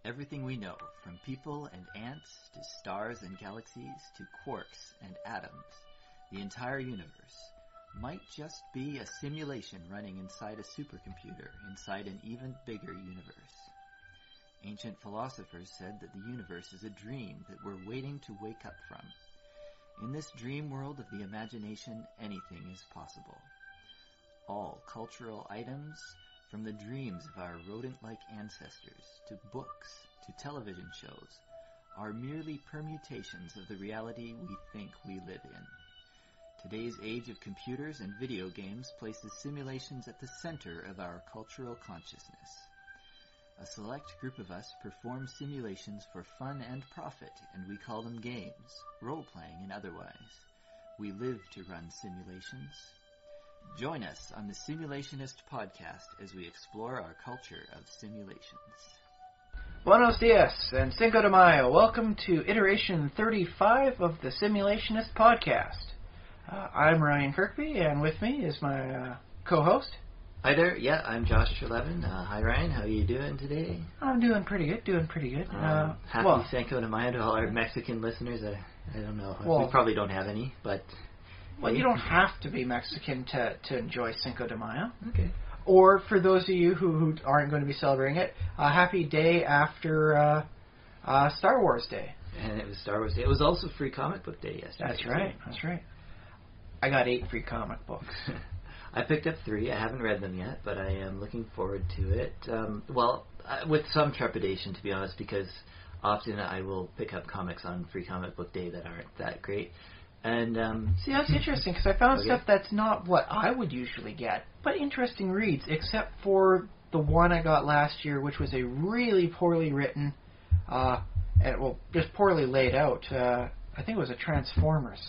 Everything we know, from people and ants to stars and galaxies to quarks and atoms, the entire universe, might just be a simulation running inside a supercomputer inside an even bigger universe. Ancient philosophers said that the universe is a dream that we're waiting to wake up from. In this dream world of the imagination, anything is possible. All cultural items, from the dreams of our rodent-like ancestors, to books, to television shows, are merely permutations of the reality we think we live in. Today's age of computers and video games places simulations at the center of our cultural consciousness. A select group of us perform simulations for fun and profit, and we call them games, role-playing and otherwise. We live to run simulations. Join us on the Simulationist podcast as we explore our culture of simulations. Buenos dias and Cinco de Mayo. Welcome to iteration 35 of the Simulationist podcast. I'm Ryan Kirkby, and with me is my co-host. Hi there. Yeah, I'm Josh Trelevin. Hi, Ryan. How are you doing today? I'm doing pretty good. Happy Cinco de Mayo to all our Mexican listeners. I don't know. We probably don't have any, but... Well, you don't have to be Mexican to enjoy Cinco de Mayo. Okay. Or for those of you who aren't going to be celebrating it, a happy day after Star Wars Day. And it was Star Wars Day. It was also Free Comic Book Day yesterday. That's right. I got 8 free comic books. I picked up 3. I haven't read them yet, but I am looking forward to it. With some trepidation, to be honest, because often I will pick up comics on Free Comic Book Day that aren't that great. And see, that's interesting, because I found stuff that's not what I would usually get, but interesting reads, except for the one I got last year, which was a really poorly written, just poorly laid out. I think it was a Transformers.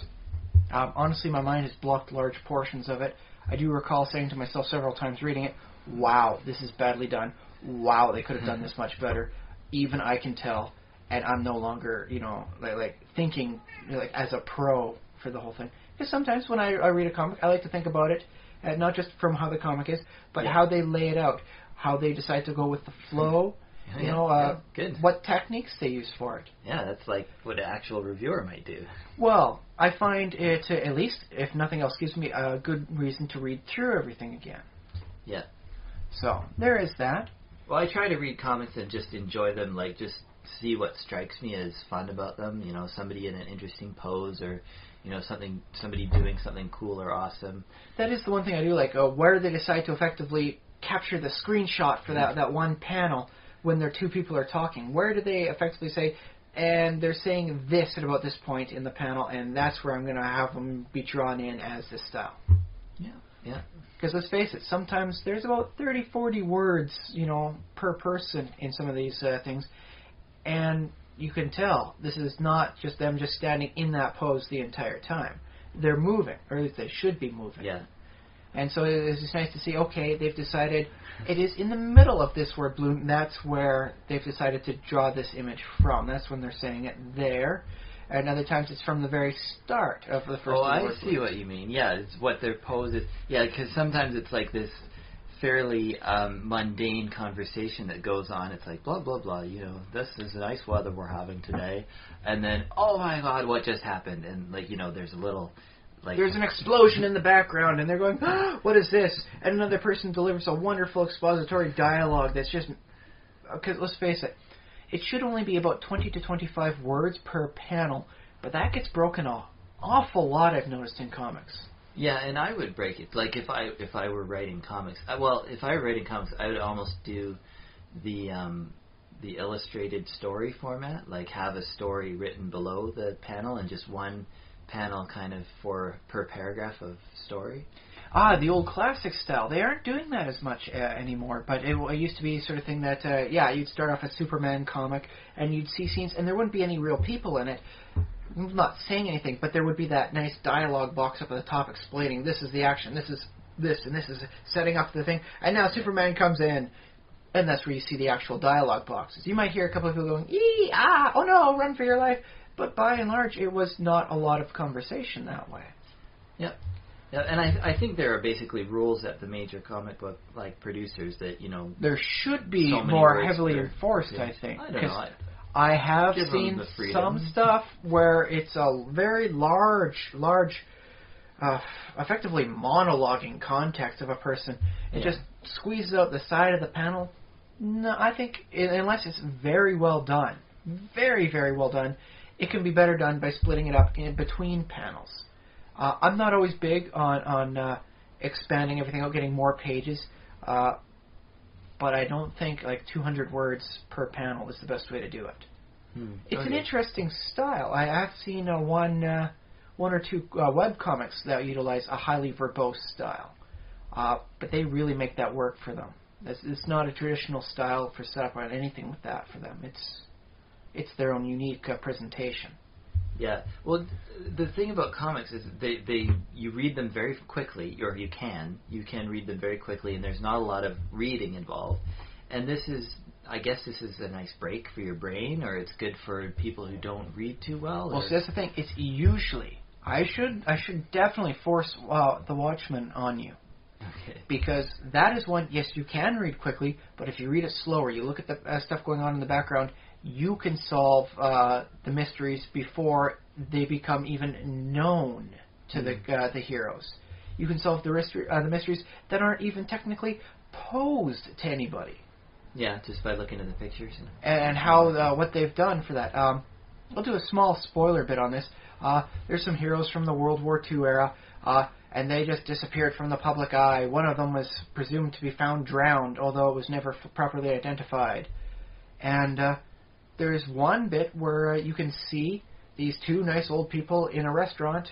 Honestly, my mind has blocked large portions of it. I do recall saying to myself several times reading it, wow, this is badly done. Wow, they could have done this much better. Even I can tell. And I'm no longer, thinking as a pro for the whole thing. Because sometimes when I read a comic, I like to think about it, not just from how the comic is, but how they lay it out, how they decide to go with the flow, good. What techniques they use for it. Yeah, that's like what an actual reviewer might do. Well, I find it, at least, if nothing else, gives me a good reason to read through everything again. Yeah. So, there is that. Well, I try to read comics and just enjoy them, just see what strikes me as fun about them. Somebody in an interesting pose, or somebody doing something cool or awesome. That is the one thing I do like. Where do they decide to effectively capture the screenshot for that one panel when their 2 people are talking? Where do they effectively say, and they're saying this at about this point in the panel, and that's where I'm going to have them be drawn in as this style. Yeah. Because let's face it, sometimes there's about 30, 40 words, per person in some of these things. And you can tell this is not just them just standing in that pose the entire time. They're moving, or at least they should be moving. Yeah. And so it's just nice to see, okay, they've decided it is in the middle of this word bloom. That's where they've decided to draw this image from. That's when they're saying it there. And other times it's from the very start of the first word. Oh, I see what you mean. Yeah, it's what their pose is. Yeah, because sometimes it's like this fairly mundane conversation that goes on. It's like, blah, blah, blah, this is nice weather we're having today. And then, oh my God, what just happened? And, there's a little... there's an explosion in the background, and they're going, what is this? And another person delivers a wonderful expository dialogue that's just... Because let's face it, it should only be about 20 to 25 words per panel, but that gets broken an awful lot, I've noticed, in comics. Yeah, and I would break it. If I were writing comics, I would almost do the illustrated story format, have a story written below the panel and just one panel kind of per paragraph of story. The old classic style. They aren't doing that as much anymore, but it used to be the sort of thing that, you'd start off a Superman comic, and you'd see scenes, and there wouldn't be any real people in it, not saying anything, but there would be that nice dialogue box up at the top explaining, this is the action, this is this, and this is setting up the thing, and now Superman comes in, and that's where you see the actual dialogue boxes. You might hear a couple of people going, ee, ah, oh no, run for your life, but by and large, it was not a lot of conversation that way. Yep. Yeah, and I think there are basically rules at the major comic book producers that there should be so more heavily enforced. I think. I don't know. I have seen some stuff where it's a very large, effectively monologuing context of a person. It just squeezes out the side of the panel. No, I think unless it's very well done, very, very well done, it can be better done by splitting it up in between panels. I'm not always big on expanding everything out, getting more pages, but I don't think 200 words per panel is the best way to do it. It's an interesting style. I have seen one or two web comics that utilize a highly verbose style, but they really make that work for them. It's not a traditional style for setup or anything with that for them. It's their own unique presentation. Yeah. Well, the thing about comics is you read them very quickly, or you can read them very quickly, and there's not a lot of reading involved. And I guess this is a nice break for your brain, or it's good for people who don't read too well. Well, so that's the thing. It's usually I should definitely force The Watchmen on you. Okay. Because that is one, yes, you can read quickly, but if you read it slower, you look at the stuff going on in the background, you can solve the mysteries before they become even known to the heroes. You can solve the mysteries that aren't even technically posed to anybody. Yeah, just by looking at the pictures. And how what they've done for that. I'll do a small spoiler bit on this. There's some heroes from the World War II era, and they just disappeared from the public eye. One of them was presumed to be found drowned, although it was never properly identified. And there's one bit where you can see these two nice old people in a restaurant,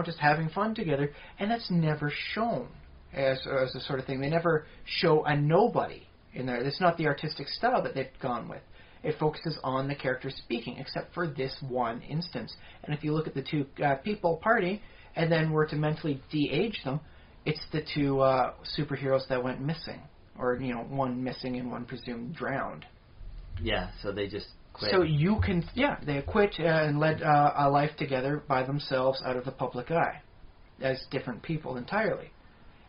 just having fun together, and that's never shown as a sort of thing. They never show a nobody in there. It's not the artistic style that they've gone with. It focuses on the characters speaking, except for this one instance. And if you look at the two people partying, and then were to mentally de-age them, it's the two superheroes that went missing, or one missing and one presumed drowned. Yeah, so they just quit. So you can, they quit and led a life together by themselves out of the public eye, as different people entirely.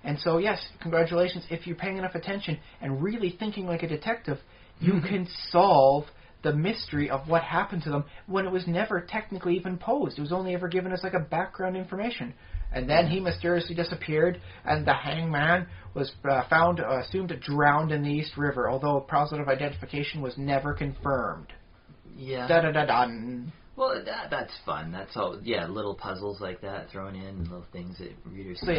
And so, yes, congratulations. If you're paying enough attention and really thinking like a detective, you can solve the mystery of what happened to them when it was never technically even posed. It was only ever given as a background information. And then he mysteriously disappeared, and the hangman was found, assumed drowned in the East River, although a positive identification was never confirmed. Yeah. Da-da-da-dun. Well, that's fun. That's all. Yeah, little puzzles like that thrown in, little things that readers. So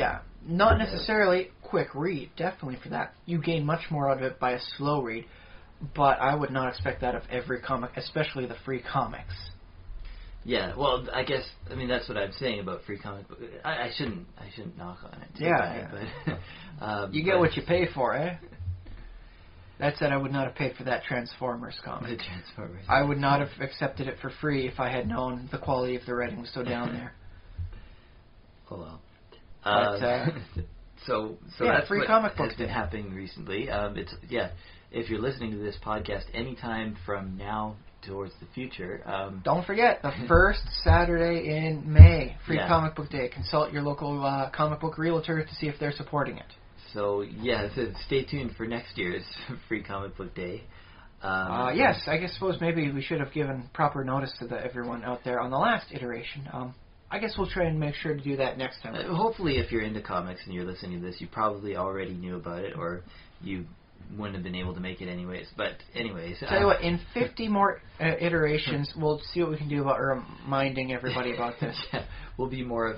not necessarily quick read. Definitely for that, you gain much more out of it by a slow read. But I would not expect that of every comic, especially the free comics. Yeah, well, that's what I'm saying about free comic book. I shouldn't knock on it. But you get what you pay for, eh? That said, I would not have paid for that Transformers comic. The Transformers. I would not have accepted it for free if I had known the quality of the writing was so down there. Oh well. But, so that's free what comic books has been happening recently. If you're listening to this podcast anytime from now towards the future, don't forget the first Saturday in May, Free Comic Book Day. Consult your local comic book realtor to see if they're supporting it. So stay tuned for next year's Free Comic Book Day. Yes, I suppose maybe we should have given proper notice to everyone out there on the last iteration. I guess we'll try and make sure to do that next time. Hopefully, if you're into comics and you're listening to this, you probably already knew about it, or you wouldn't have been able to make it anyways. But anyways, tell you what, in 50 more iterations, we'll see what we can do about reminding everybody about this. We'll be more of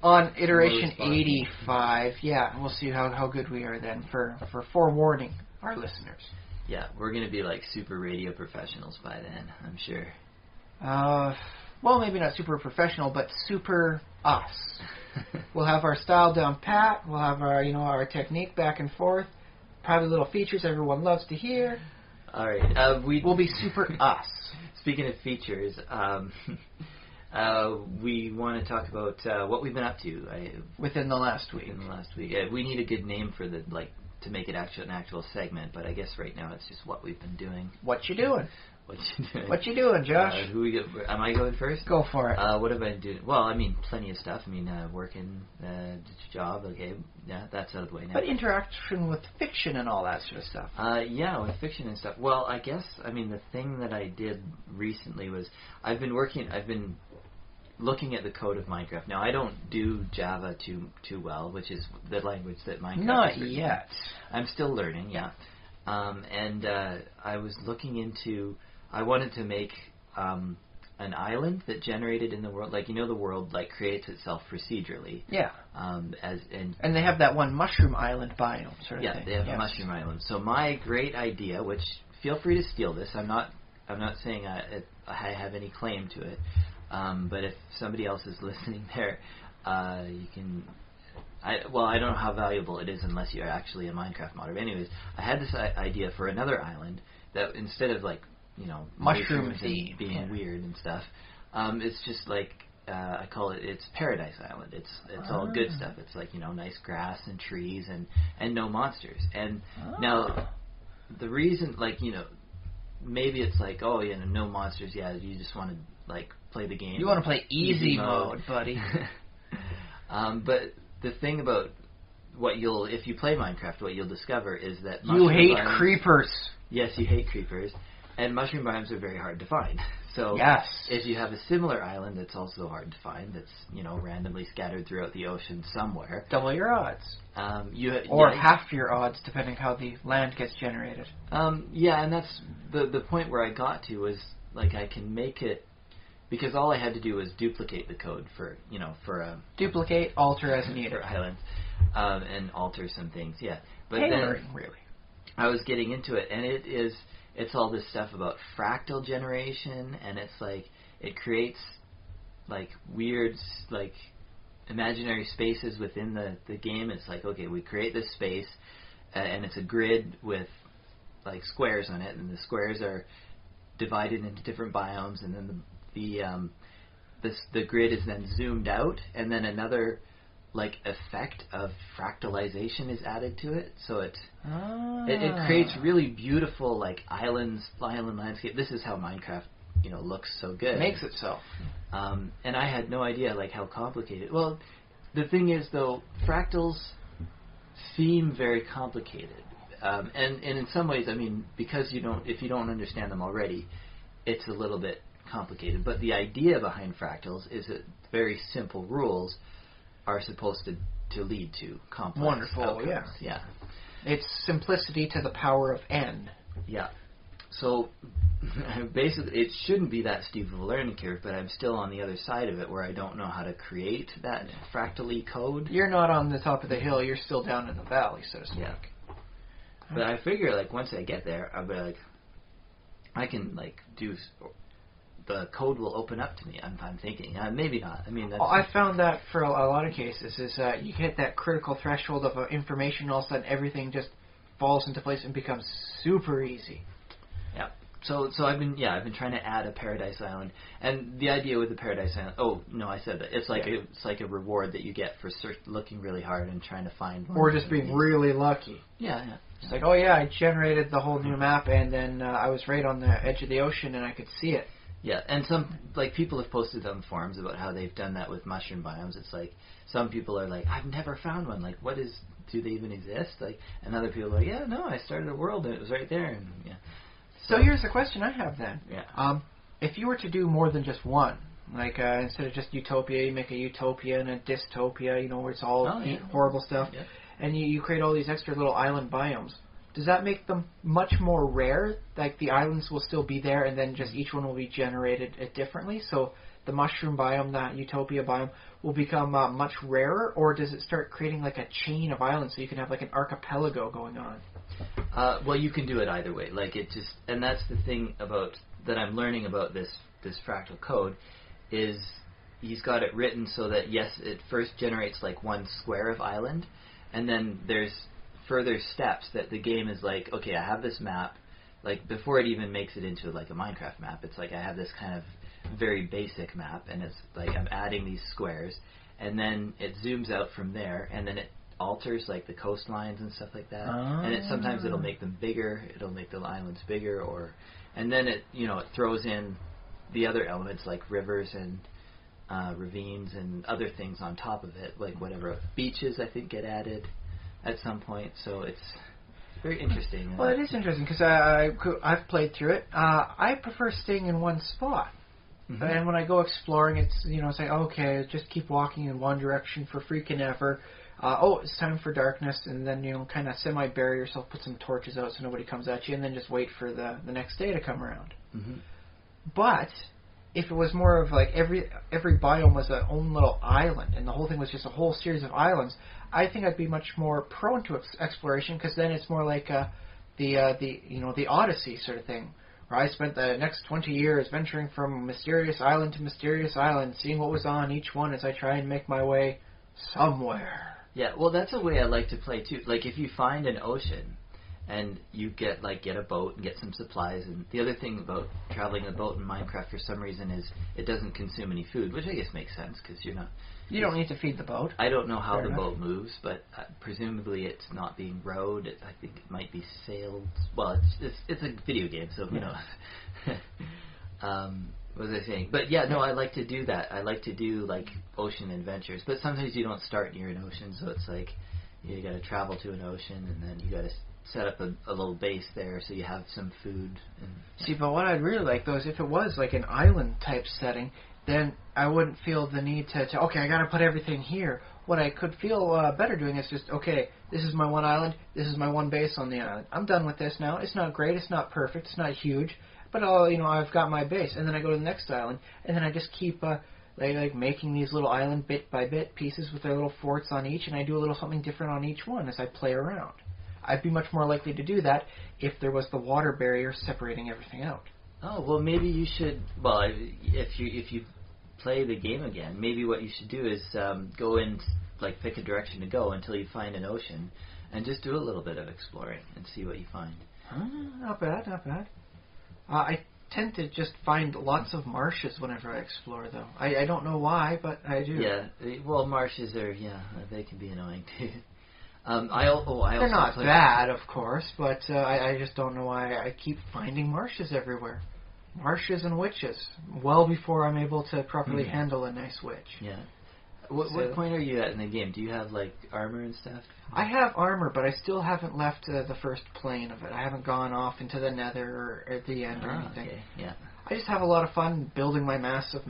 on iteration 85. Yeah, we'll see how good we are then for forewarning our listeners. Yeah, we're going to be like super radio professionals by then, I'm sure. Well, maybe not super professional, but super us. We'll have our style down pat. We'll have our technique back and forth. Probably little features everyone loves to hear. All right. We'll be super us. Speaking of features, we want to talk about what we've been up to within the last week. We need a good name for to make it an actual segment, but I guess right now it's just what we've been doing. What you doing? What you doing, Josh? Am I going first? Go for it. What have I been doing? Well, I mean, plenty of stuff. I mean, working, job. Okay, yeah, that's out of the way now. But interaction with fiction and all that sort of stuff. Yeah, with fiction and stuff. Well, I guess, I mean, the thing that I did recently was I've been looking at the code of Minecraft. Now, I don't do Java too well, which is the language that Minecraft Not is yet. I'm still learning, yeah. I was looking into... I wanted to make an island that generated in the world, like, the world like creates itself procedurally. Yeah. And they have that one mushroom island biome sort of thing. Yeah, they have a mushroom island. So my great idea, which feel free to steal this. I'm not saying I have any claim to it. But if somebody else is listening there, you can. I don't know how valuable it is unless you're actually a Minecraft modder. But anyways, I had this idea for another island that instead of like mushroom being weird and stuff, it's just like I call it's Paradise Island. It's all good stuff. It's like nice grass and trees and no monsters. And now the reason maybe it's like no monsters. Yeah, you just want to like play the game. You want to play easy mode, buddy. But the thing about if you play Minecraft, what you'll discover is that you hate creepers. Yes, you hate creepers, and mushroom biomes are very hard to find. So yes, if you have a similar island that's also hard to find, that's randomly scattered throughout the ocean somewhere, double your odds. Or half your odds, depending how the land gets generated. Yeah, and that's the point where I got to was like I can make it. Because all I had to do was duplicate the code for duplicate, alter as needed for islands, and alter some things. Yeah, but tailoring, then really. I was getting into it, and it's all this stuff about fractal generation, and it's like it creates like weird like imaginary spaces within the game. It's like, okay, we create this space, and it's a grid with like squares on it, and the squares are divided into different biomes, and then the grid is then zoomed out, and then another like effect of fractalization is added to it, so it creates really beautiful like island landscape. This is how Minecraft looks so good. It makes it so. And I had no idea like how complicated. Well, the thing is though, fractals seem very complicated, and in some ways, I mean, because if you don't understand them already, it's a little bit complicated, but the idea behind fractals is that very simple rules are supposed to lead to complex wonderful outcomes. Yeah. It's simplicity to the power of n. Yeah. So basically, it shouldn't be that steep of a learning curve, but I'm still on the other side of it where I don't know how to create that fractally code. You're not on the top of the hill, you're still down in the valley, so to speak. Yeah. But I figure like once I get there, I'll be like, I can like do. The code will open up to me. I'm thinking. Maybe not. I mean, I found that for a lot of cases is you hit that critical threshold of information, all of a sudden everything just falls into place and becomes super easy. Yeah. So I've been trying to add a Paradise Island, and the idea with the Paradise Island. Oh no, I said that it's like a reward that you get for looking really hard and trying to find one. Or just being really lucky. Yeah. It's like, oh yeah, I generated the whole new map, and then I was right on the edge of the ocean, and I could see it. Yeah, and some people have posted on forums about how they've done that with mushroom biomes. It's like some people are like, I've never found one. Like, do they even exist? Like, and other people are like, yeah, no, I started a world and it was right there. And yeah. So here's the question I have then. Yeah. If you were to do more than just one, like instead of just utopia, you make a utopia and a dystopia, where it's all horrible stuff, and you create all these extra little island biomes. Does that make them much more rare? Like the islands will still be there, and then just each one will be generated differently. So the mushroom biome, that utopia biome, will become much rarer, or does it start creating like a chain of islands so you can have like an archipelago going on? Well, you can do it either way. Like it just, and that's the thing that I'm learning about this fractal code is he's got it written so that yes, it first generates like one square of island, and then there's further steps that the game is like, okay, I have this map, like before it even makes it into like a Minecraft map, it's like I have this kind of very basic map, and it's like I'm adding these squares, and then it zooms out from there, and then it alters like the coastlines and stuff like that, and sometimes it'll make them bigger, it'll make the islands bigger, And then it throws in the other elements like rivers and ravines and other things on top of it, like whatever beaches I think get added at some point. So it's very interesting. Well, it is interesting because I've played through it. I prefer staying in one spot. Mm-hmm. And when I go exploring, it's it's like, okay, just keep walking in one direction for freaking ever. It's time for darkness, and then kind of semi-bury yourself, put some torches out so nobody comes at you, and then just wait for the next day to come around. Mm-hmm. But if it was more of like every biome was its own little island, and the whole thing was just a whole series of islands, I think I'd be much more prone to exploration, because then it's more like the Odyssey sort of thing, where I spent the next 20 years venturing from mysterious island to mysterious island, seeing what was on each one as I try and make my way somewhere. Yeah, well, that's a way I like to play too. Like if you find an ocean and you get a boat and get some supplies, and the other thing about traveling a boat in Minecraft for some reason is it doesn't consume any food, which I guess makes sense because you don't need to feed the boat. I don't know how the boat moves, but presumably it's not being rowed. I think it might be sailed. Well, it's a video game, so what was I saying? But yeah, no, I like to do that. I like to do like ocean adventures, but sometimes you don't start near an ocean, so it's like you got to travel to an ocean, and then you got to set up a little base there so you have some food. See, but what I'd really like though is if it was like an island type setting, then I wouldn't feel the need to okay, I got to put everything here. What I could feel better doing is just, okay, this is my one island, this is my one base on the island. I'm done with this now. It's not great, it's not perfect, it's not huge, but I've got my base, and then I go to the next island, and then I just keep like making these little island bit by bit pieces with their little forts on each, and I do a little something different on each one as I play around. I'd be much more likely to do that if there was the water barrier separating everything out. Oh, well, maybe you should. Well, if you play the game again, maybe what you should do is go in, like pick a direction to go until you find an ocean, and just do a little bit of exploring and see what you find. Not bad, not bad. I tend to just find lots of marshes whenever I explore, though. I don't know why, but I do. Yeah, well, marshes are, they can be annoying, too. They're not bad, of course, but I just don't know why I keep finding marshes everywhere. Marshes and witches, well before I'm able to properly handle a nice witch. Yeah. What point are you at in the game? Do you have, like, armor and stuff? I have armor, but I still haven't left the first plane of it. I haven't gone off into the nether or at the end or anything. Okay, yeah. I just have a lot of fun building my massive,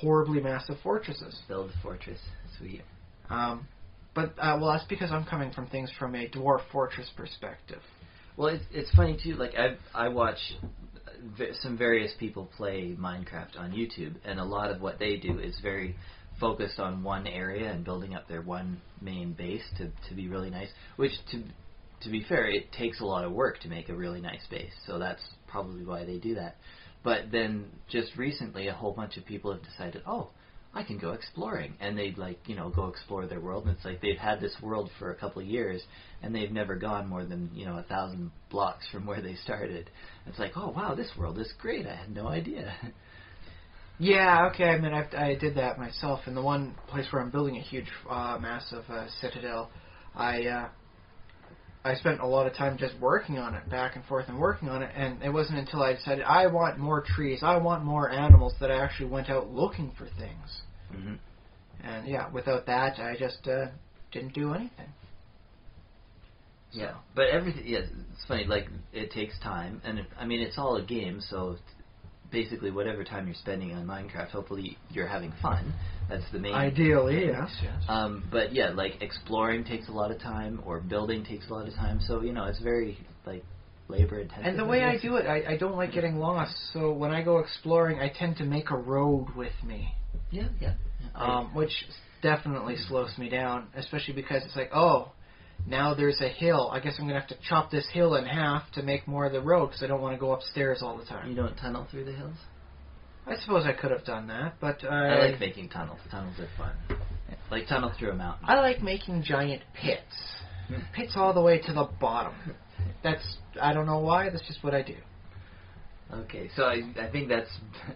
horribly massive fortresses. Build a fortress. Sweet. But that's because I'm coming from things from a dwarf fortress perspective. Well, it's funny, too. Like, I watch some various people play Minecraft on YouTube, and a lot of what they do is very focused on one area and building up their one main base to be really nice, which to be fair, it takes a lot of work to make a really nice base, so that's probably why they do that. But then just recently a whole bunch of people have decided, I can go exploring, and they'd go explore their world, and it's like they've had this world for a couple of years and they've never gone more than 1,000 blocks from where they started. It's like, oh wow, this world is great, I had no idea. Yeah, okay, I mean, I did that myself. In the one place where I'm building a huge, massive citadel, I spent a lot of time just working on it, back and forth and working on it, and it wasn't until I decided I want more trees, I want more animals, that I actually went out looking for things. Mm-hmm. And yeah, without that, I just didn't do anything. So. Yeah, but everything, it's funny, like, it takes time, and it's all a game, so basically whatever time you're spending on Minecraft, hopefully you're having fun. That's the main... Ideally, yes. But yeah, like exploring takes a lot of time, or building takes a lot of time, so, it's very, like, labor intensive. And the way I do it, I don't like getting lost, so when I go exploring, I tend to make a road with me. Yeah. Which definitely slows me down, especially because it's like, now there's a hill. I guess I'm going to have to chop this hill in half to make more of the road, because I don't want to go upstairs all the time. You don't tunnel through the hills? I suppose I could have done that, but... I like making tunnels. Tunnels are fun. Like tunnel through a mountain. I like making giant pits. Pits all the way to the bottom. I don't know why, that's just what I do. Okay, so I think that's...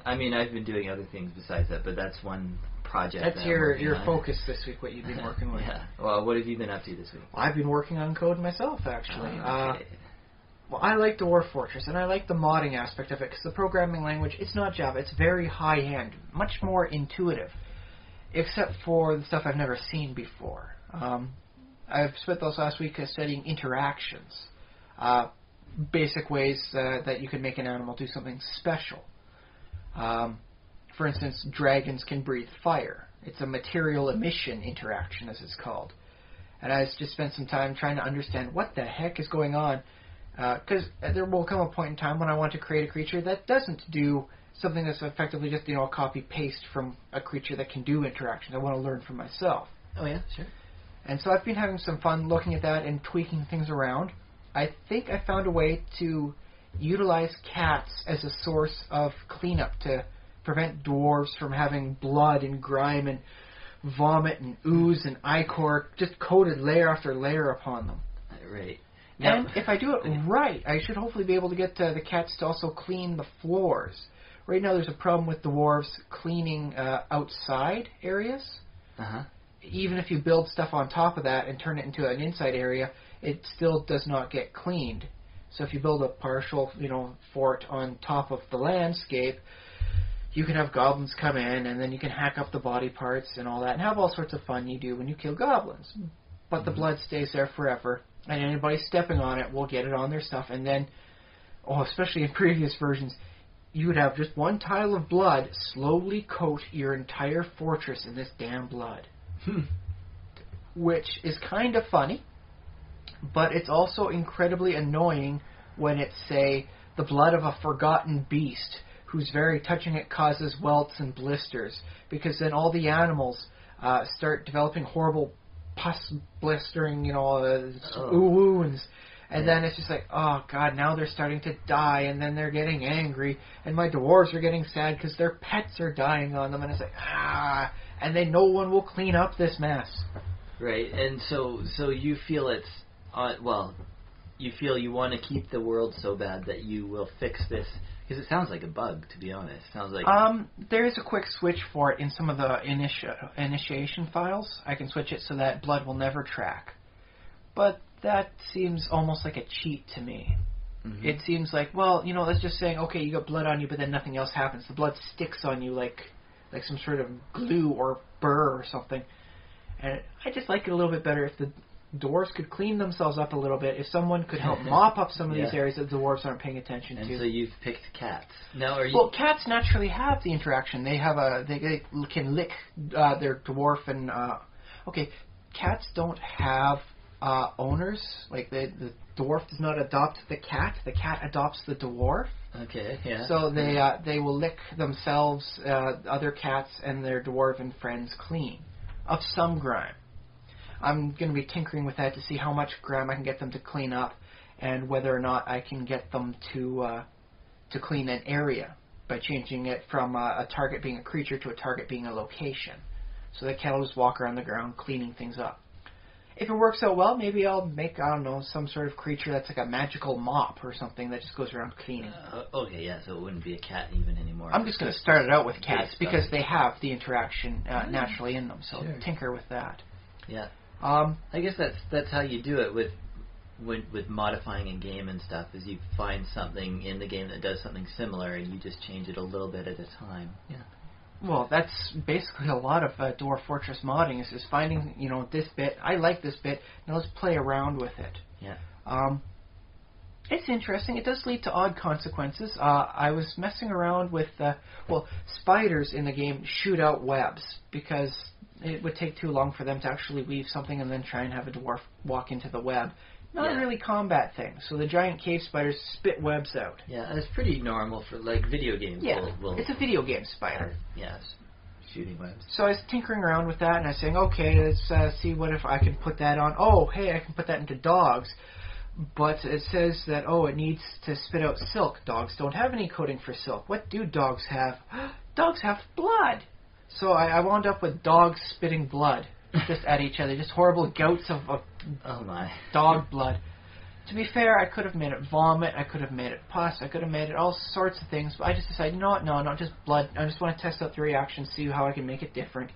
I've been doing other things besides that, but that's one project. That's your focus this week, what you've been working with. Yeah. Well, what have you been up to this week? I've been working on code myself, actually. Okay. Well, I like Dwarf Fortress, and I like the modding aspect of it, because the programming language, it's not Java, it's very high-end, much more intuitive, except for the stuff I've never seen before. I've spent those last week studying interactions, basic ways that you can make an animal do something special. For instance, dragons can breathe fire. It's a material emission interaction, as it's called. And I just spent some time trying to understand what the heck is going on, because there will come a point in time when I want to create a creature that doesn't do something that's effectively just, a copy-paste from a creature that can do interactions. I want to learn for myself. Oh, yeah, sure. And so I've been having some fun looking at that and tweaking things around. I think I found a way to utilize cats as a source of cleanup to prevent dwarves from having blood and grime and vomit and ooze and ichor just coated layer after layer upon them. Right. And if I do it right, I should hopefully be able to get the cats to also clean the floors. Right now there's a problem with dwarves cleaning outside areas. Uh-huh. Even if you build stuff on top of that and turn it into an inside area, it still does not get cleaned. So if you build a partial, fort on top of the landscape, you can have goblins come in, and then you can hack up the body parts and all that, and have all sorts of fun you do when you kill goblins. But the blood stays there forever, and anybody stepping on it will get it on their stuff, and then, especially in previous versions, you would have just one tile of blood slowly coat your entire fortress in this damn blood. Which is kind of funny, but it's also incredibly annoying when it's, say, the blood of a forgotten beast whose very touching it causes welts and blisters, because then all the animals start developing horrible pus blistering, wounds, and then it's just like, oh god, now they're starting to die, and then they're getting angry, and my dwarves are getting sad because their pets are dying on them, and it's like, and then no one will clean up this mess. Right, and so you feel it's, you feel you want to keep the world so bad that you will fix this, because it sounds like a bug, to be honest. Sounds like there is a quick switch for it in some of the initiation files. I can switch it so that blood will never track. But that seems almost like a cheat to me. Mm-hmm. It seems like, that's just saying, okay, you got blood on you, but then nothing else happens. The blood sticks on you like some sort of glue or burr or something. And I just like it a little bit better if the dwarves could clean themselves up a little bit, if someone could help mop up some of these areas that the dwarves aren't paying attention to. And so you've picked cats. Now, Well, cats naturally have the interaction. They have they can lick their dwarf and cats don't have owners. Like the dwarf does not adopt the cat adopts the dwarf. Okay, yeah. So they will lick themselves, other cats, and their dwarven friends clean of some grime. I'm going to be tinkering with that to see how much grime I can get them to clean up, and whether or not I can get them to clean an area by changing it from a target being a creature to a target being a location. So the cat will just walk around the ground cleaning things up. If it works out well, maybe I'll make, some sort of creature that's like a magical mop or something that just goes around cleaning. Okay, yeah, so it wouldn't be a cat even anymore. I'm just going to start it out with cats because they have the interaction naturally in them, so tinker with that. Yeah. I guess that's how you do it with modifying a game and stuff, is you find something in the game that does something similar and you just change it a little bit at a time. Yeah. Well, that's basically a lot of Dwarf Fortress modding is finding, this bit, I like this bit, now let's play around with it. Yeah. It's interesting. It does lead to odd consequences. I was messing around with, spiders in the game shoot out webs because it would take too long for them to actually weave something and then try and have a dwarf walk into the web. Not a really combat thing. So the giant cave spiders spit webs out. Yeah, that's pretty normal for, video games. Yeah, it's a video game spider. Shooting webs. So I was tinkering around with that, and I was saying, okay, let's see what if I can put that on. Oh, hey, I can put that into dogs. But it says that, it needs to spit out silk. Dogs don't have any coating for silk. What do dogs have? Dogs have blood. So I wound up with dogs spitting blood just at each other. Just horrible gouts of oh my dog blood. To be fair, I could have made it vomit. I could have made it pus. I could have made it all sorts of things. But I just decided, no, not just blood. I just want to test out the reaction, see how I can make it different.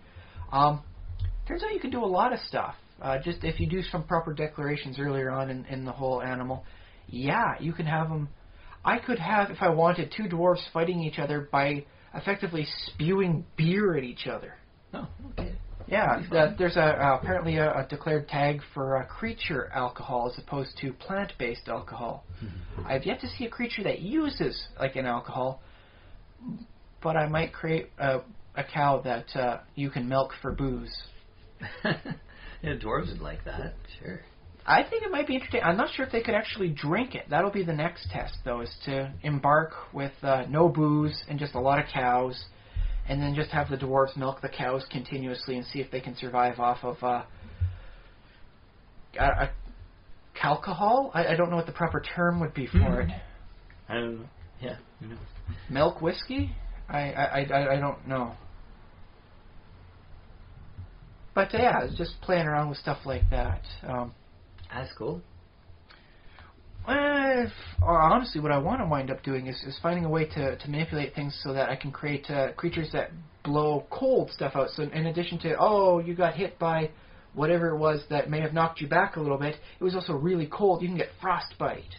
Turns out you can do a lot of stuff. Just if you do some proper declarations earlier on in the whole animal, Yeah, you can have them. I could have, if I wanted, two dwarves fighting each other by effectively spewing beer at each other. Oh, okay. Yeah, there's apparently a declared tag for creature alcohol as opposed to plant-based alcohol. I've yet to see a creature that uses like an alcohol, but I might create a cow that you can milk for booze. Yeah, dwarves would like that, sure. I think it might be interesting. I'm not sure if they could actually drink it. That'll be the next test, though, is to embark with no booze and just a lot of cows, and then just have the dwarves milk the cows continuously and see if they can survive off of alcohol. I don't know what the proper term would be for it. I don't know. Yeah. Milk whiskey? I don't know. But yeah, just playing around with stuff like that. That's cool. Honestly, what I want to wind up doing is finding a way to manipulate things so that I can create creatures that blow cold stuff out. So in addition to, you got hit by whatever it was that may have knocked you back a little bit, it was also really cold. You can get frostbite.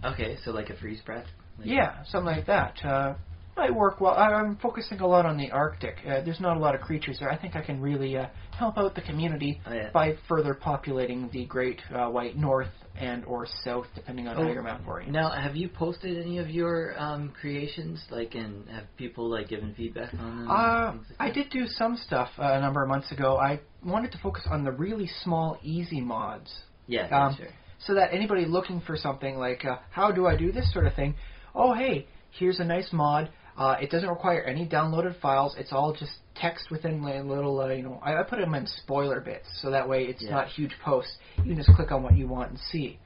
Okay, so like a freeze breath? Yeah, something like that. Might work well. I'm focusing a lot on the Arctic. There's not a lot of creatures there. I think I can really help out the community by further populating the Great White North and or South, depending on how your map orients. Now, have you posted any of your creations, and have people given feedback on them? I did do some stuff a number of months ago. I wanted to focus on the really small, easy mods. Yeah, sure. So that anybody looking for something like, how do I do this sort of thing? Oh, hey, here's a nice mod. It doesn't require any downloaded files. It's all just text within a little, I put them in spoiler bits, so that way it's not huge posts. You can just click on what you want and see.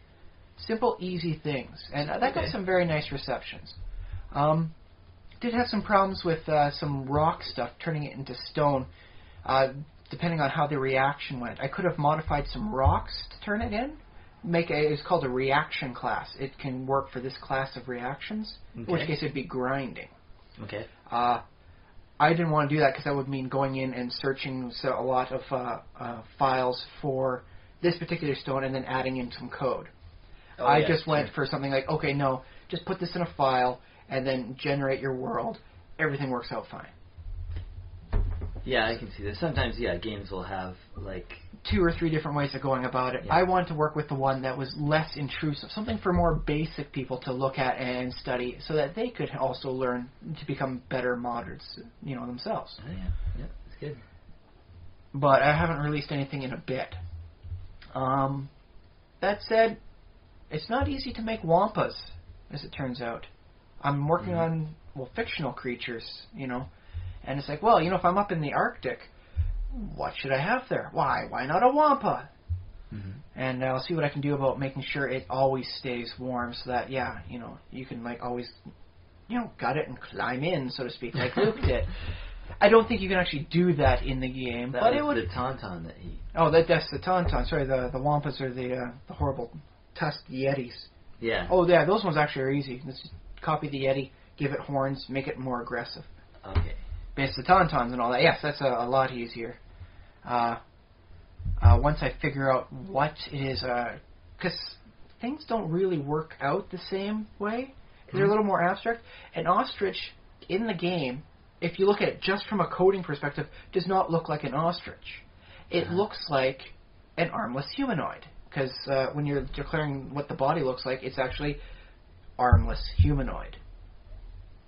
Simple, easy things. And that got some very nice receptions. Did have some problems with some rock stuff, turning it into stone, depending on how the reaction went. I could have modified some rocks to turn it in. It's called a reaction class. It can work for this class of reactions, in which case it'd be grinding. Okay. I didn't want to do that because that would mean going in and searching a lot of files for this particular stone and then adding in some code. I just went for something like, okay, no, just put this in a file and then generate your world. Everything works out fine. Yeah, I can see this. Sometimes, games will have, 2 or 3 different ways of going about it. Yeah. I wanted to work with the one that was less intrusive, something for more basic people to look at and study so that they could also learn to become better modders, themselves. Oh, yeah, that's good. But I haven't released anything in a bit. That said, it's not easy to make wampas, as it turns out. I'm working on, fictional creatures, and it's like, if I'm up in the Arctic, what should I have there? Why not a wampa? And I'll see what I can do about making sure it always stays warm so that, you can, always, gut it and climb in, so to speak, like Luke did. I don't think you can actually do that in the game. That was the tauntaun that he... Oh, that's the tauntaun. Sorry, the wampas are the horrible tusked yetis. Yeah. Oh, yeah, those ones actually are easy. Let's just copy the yeti, give it horns, make it more aggressive. Okay. But it's the tauntauns and all that. Yes, that's a lot easier. Once I figure out what it is, because things don't really work out the same way. They're a little more abstract. An ostrich in the game, if you look at it just from a coding perspective, does not look like an ostrich. It looks like an armless humanoid. Because when you're declaring what the body looks like, it's actually armless humanoid.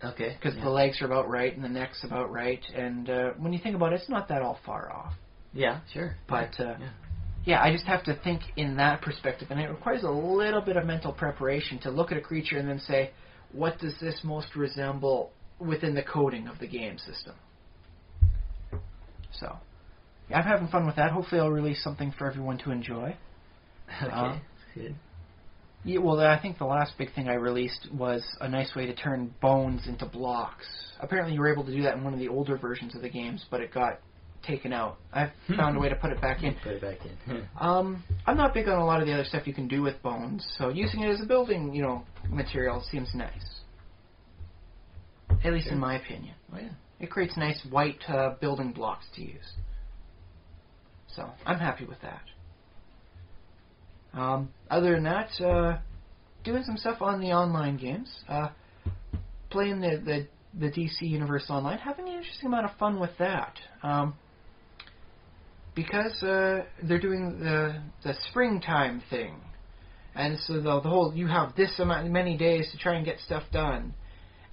Okay. Because the legs are about right and the neck's about right. And when you think about it, it's not that all far off. Yeah, sure. But, I just have to think in that perspective. And it requires a little bit of mental preparation to look at a creature and then say, what does this most resemble within the coding of the game system? So, I'm having fun with that. Hopefully I'll release something for everyone to enjoy. Okay, that's good. Yeah, well, I think the last big thing I released was a nice way to turn bones into blocks. Apparently you were able to do that in one of the older versions of the games, but it got taken out. I found a way to put it back in. Put it back in. I'm not big on a lot of the other stuff you can do with bones, so using it as a building, material seems nice. At least in my opinion. Oh, yeah. It creates nice white building blocks to use. So, I'm happy with that. Other than that, doing some stuff on the online games, playing the DC Universe Online, having an interesting amount of fun with that. Because they're doing the springtime thing. And so the whole, you have this many days to try and get stuff done.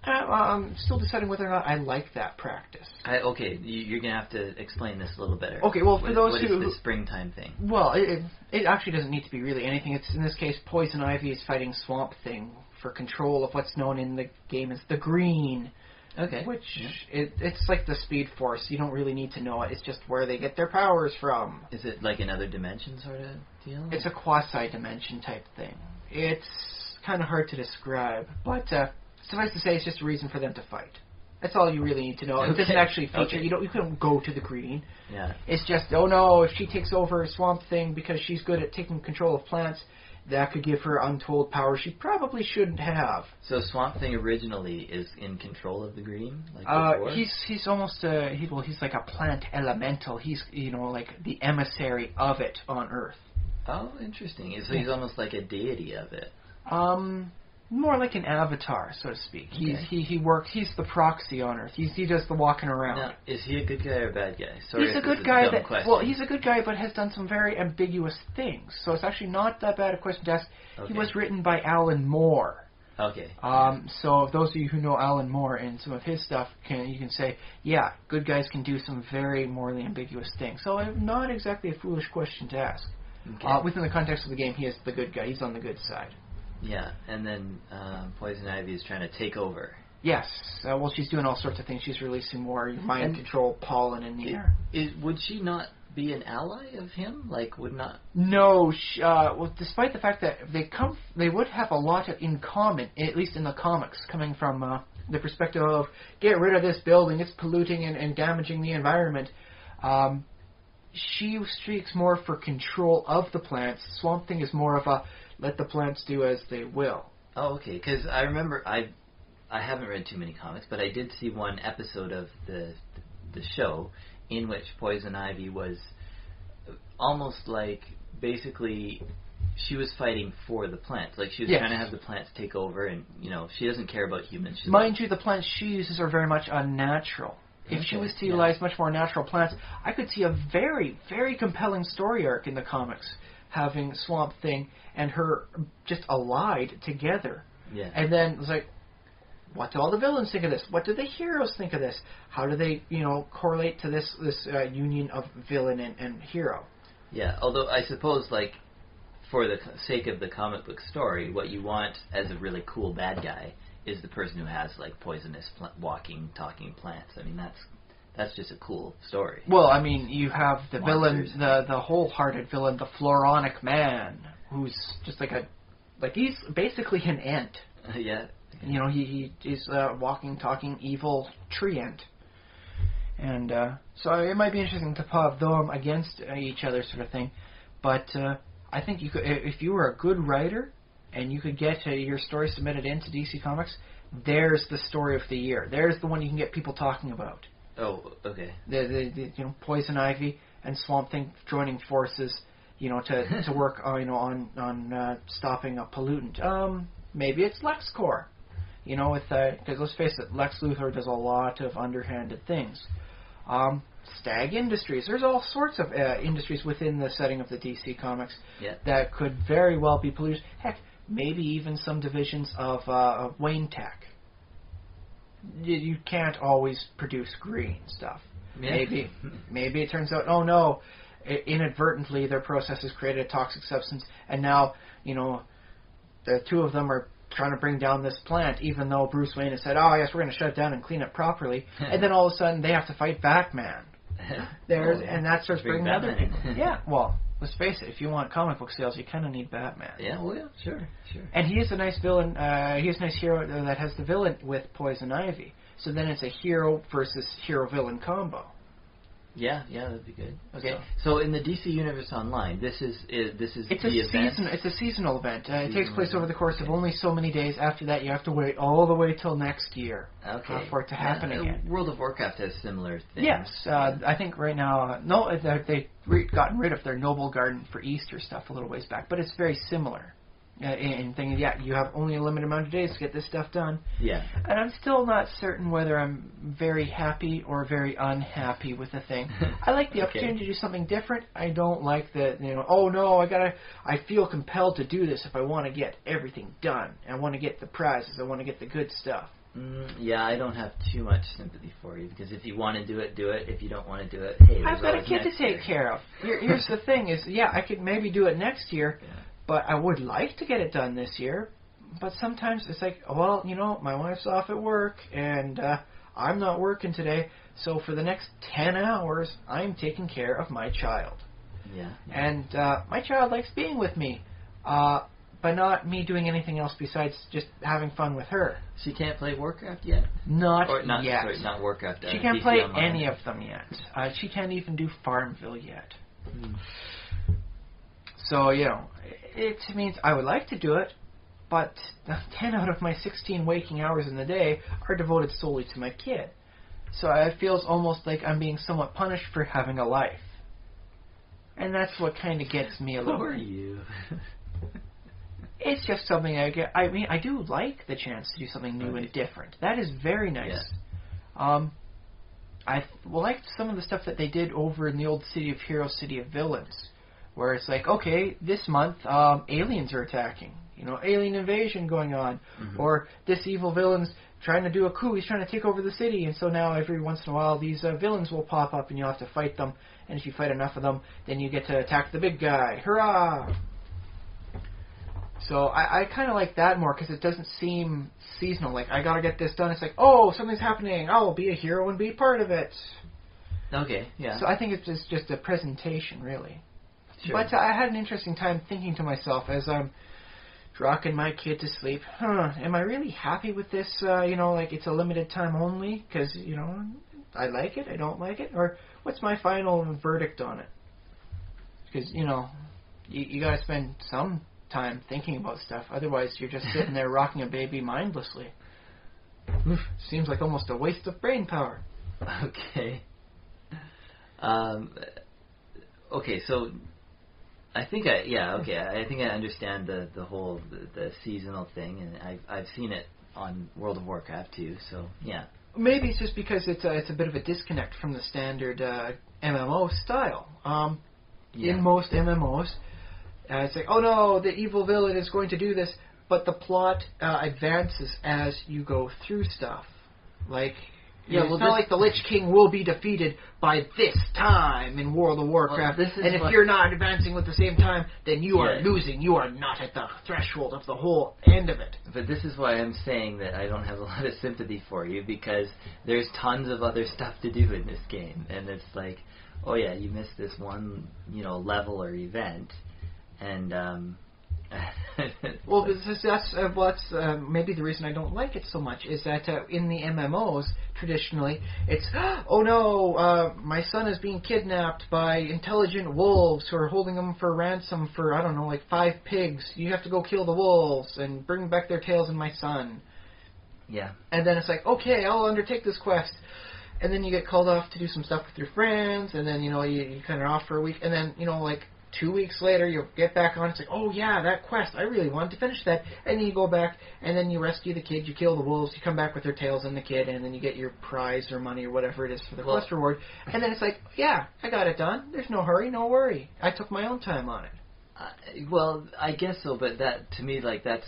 I'm still deciding whether or not I like that practice. Okay, you're going to have to explain this a little better. Okay, well, for those what who... What is the springtime thing? Well, it actually doesn't need to be really anything. It's, in this case, Poison Ivy is fighting Swamp Thing for control of what's known in the game as the Green. Okay. Which, it's like the Speed Force. You don't really need to know it. It's just where they get their powers from. Is it like another dimension sort of deal? It's a quasi-dimension type thing. It's kind of hard to describe, but suffice to say, it's just a reason for them to fight. That's all you really need to know. Okay. It doesn't actually feature. Okay. You couldn't go to the Green. Yeah. It's just, oh no, if she takes over Swamp Thing because she's good at taking control of plants, that could give her untold power she probably shouldn't have. So Swamp Thing originally is in control of the Green, like before? He's almost he's like a plant elemental. He's like the emissary of it on Earth. Oh, interesting. So he's almost like a deity of it. More like an avatar, so to speak. Okay. He's the proxy on Earth. He does the walking around. Now, is he a good guy or a bad guy? Sorry, He's a good guy. He's a good guy, but has done some very ambiguous things. So it's actually not that bad a question to ask. Okay. He was written by Alan Moore. Okay. So those of you who know Alan Moore and some of his stuff, you can say, yeah, good guys can do some very morally ambiguous things. So not exactly a foolish question to ask. Okay. Within the context of the game, he is the good guy. He's on the good side. Yeah, and then Poison Ivy is trying to take over. Yes. Well, she's doing all sorts of things. She's releasing more mind control pollen in the air. Would she not be an ally of him? Like, would not... No. Well, despite the fact that they would have a lot in common, at least in the comics, coming from the perspective of, get rid of this building, it's polluting and damaging the environment. She streaks more for control of the plants. Swamp Thing is more of a, let the plants do as they will. Oh, okay. Because I remember, I haven't read too many comics, but I did see one episode of the show in which Poison Ivy was almost like, basically, she was fighting for the plants. Like, she was trying to have the plants take over, and, she doesn't care about humans. Mind you, the plants she uses are very much unnatural. If she was to utilize much more natural plants, I could see a very, very compelling story arc in the comics, having Swamp Thing and her just allied together. Yeah. And then it's like, what do all the villains think of this? What do the heroes think of this? How do they, correlate to this union of villain and hero? Yeah, although I suppose, like, for the sake of the comic book story, what you want as a really cool bad guy is the person who has, like, poisonous walking, talking plants. I mean, that's just a cool story. Well, I mean, you have the Monsters. villain, the wholehearted villain, the Floronic Man, who's just he's basically an ant. Yeah. He is a walking, talking, evil tree ant. And so it might be interesting to put them against each other sort of thing. But I think you could, if you were a good writer, and you could get your story submitted into DC Comics, there's the story of the year. There's the one you can get people talking about. Oh, okay. The Poison Ivy and Swamp Thing joining forces, to work on stopping a pollutant. Maybe it's LexCorp. Because let's face it, Lex Luthor does a lot of underhanded things. Stag Industries. There's all sorts of industries within the setting of the DC Comics that could very well be polluted. Heck, maybe even some divisions of Wayne Tech. You can't always produce green stuff. Yeah. Maybe it turns out, oh no, inadvertently their processes created a toxic substance, and now, the two of them are trying to bring down this plant, even though Bruce Wayne has said, oh yes, we're going to shut it down and clean it properly, and then all of a sudden they have to fight Batman. And that starts bringing other people. Yeah, well, let's face it, if you want comic book sales, you kind of need Batman. Yeah, well, yeah, sure. And he is a nice villain, he is a nice hero that has the villain with Poison Ivy. So then it's a hero versus hero-villain combo. Yeah, that'd be good. Okay, so in the DC Universe Online, this is event? It's a seasonal event. It takes place over the course of only so many days. After that, you have to wait all the way till next year for it to happen again. World of Warcraft has similar things. Yes, I think right now, they've gotten rid of their Noble Garden for Easter stuff a little ways back, but it's very similar. And thinking, you have only a limited amount of days to get this stuff done. Yeah. And I'm still not certain whether I'm very happy or very unhappy with the thing. I like the opportunity to do something different. I don't like the, oh no, I feel compelled to do this if I want to get everything done. I want to get the prizes. I want to get the good stuff. Yeah, I don't have too much sympathy for you, because if you want to do it, do it. If you don't want to do it, hey, I've got a kid to take care of. Here's the thing is, I could maybe do it next year. Yeah. But I would like to get it done this year. But sometimes it's like, well, my wife's off at work, and I'm not working today. So for the next 10 hours, I'm taking care of my child. Yeah. And my child likes being with me, but not me doing anything else besides just having fun with her. She can't play Warcraft yet? Not yet. Sorry, not Warcraft. She can't play Online. any of them yet. She can't even do Farmville yet. So, it means I would like to do it, but 10 out of my 16 waking hours in the day are devoted solely to my kid. So it feels almost like I'm being somewhat punished for having a life. And that's what kind of gets me a little... Who are you? It's just something I get... I mean, I do like the chance to do something new and different. That is very nice. Yeah. I liked some of the stuff that they did over in the old City of Heroes, City of Villains, where it's like, okay, this month, aliens are attacking. Alien invasion going on. Mm-hmm. Or this evil villain's trying to do a coup. He's trying to take over the city. And so now every once in a while, these villains will pop up and you'll have to fight them. And if you fight enough of them, then you get to attack the big guy. Hurrah! So I kind of like that more because it doesn't seem seasonal. Like, I got to get this done. It's like, oh, something's happening. I'll be a hero and be part of it. Okay, yeah. So I think it's just a presentation, really. Sure. But I had an interesting time thinking to myself as I'm rocking my kid to sleep, am I really happy with this, like it's a limited time only? Because, I like it, I don't like it? Or what's my final verdict on it? Because, you got to spend some time thinking about stuff. Otherwise, you're just sitting there rocking a baby mindlessly. Oof, seems like almost a waste of brain power. Okay. Okay, so... I think I understand the whole the seasonal thing, and I've seen it on World of Warcraft too. So yeah, maybe it's just because it's a bit of a disconnect from the standard MMO style. In most MMOs, it's like, oh no, the evil villain is going to do this, but the plot advances as you go through stuff. Like. Yeah, it's not like the Lich King will be defeated by this time in World of Warcraft, and if you're not advancing with the same time, then you are losing. You are not at the threshold of the whole end of it. But this is why I'm saying that I don't have a lot of sympathy for you, because there's tons of other stuff to do in this game, and it's like, oh yeah, you missed this one, level or event, and well, that's maybe the reason I don't like it so much is that in the MMOs, traditionally, it's, oh no, my son is being kidnapped by intelligent wolves who are holding him for ransom for, 5 pigs. You have to go kill the wolves and bring back their tails and my son. Yeah. And then it's like, okay, I'll undertake this quest. And then you get called off to do some stuff with your friends, and then, you kind of off for a week, and then, 2 weeks later, you'll get back on. It's like, oh yeah, that quest. I really wanted to finish that. And then you go back, and then you rescue the kid. You kill the wolves. You come back with their tails and the kid, and then you get your prize or money or whatever it is for the quest reward. And then it's like, yeah, I got it done. There's no hurry, no worry. I took my own time on it. Well, I guess so, but that to me, that's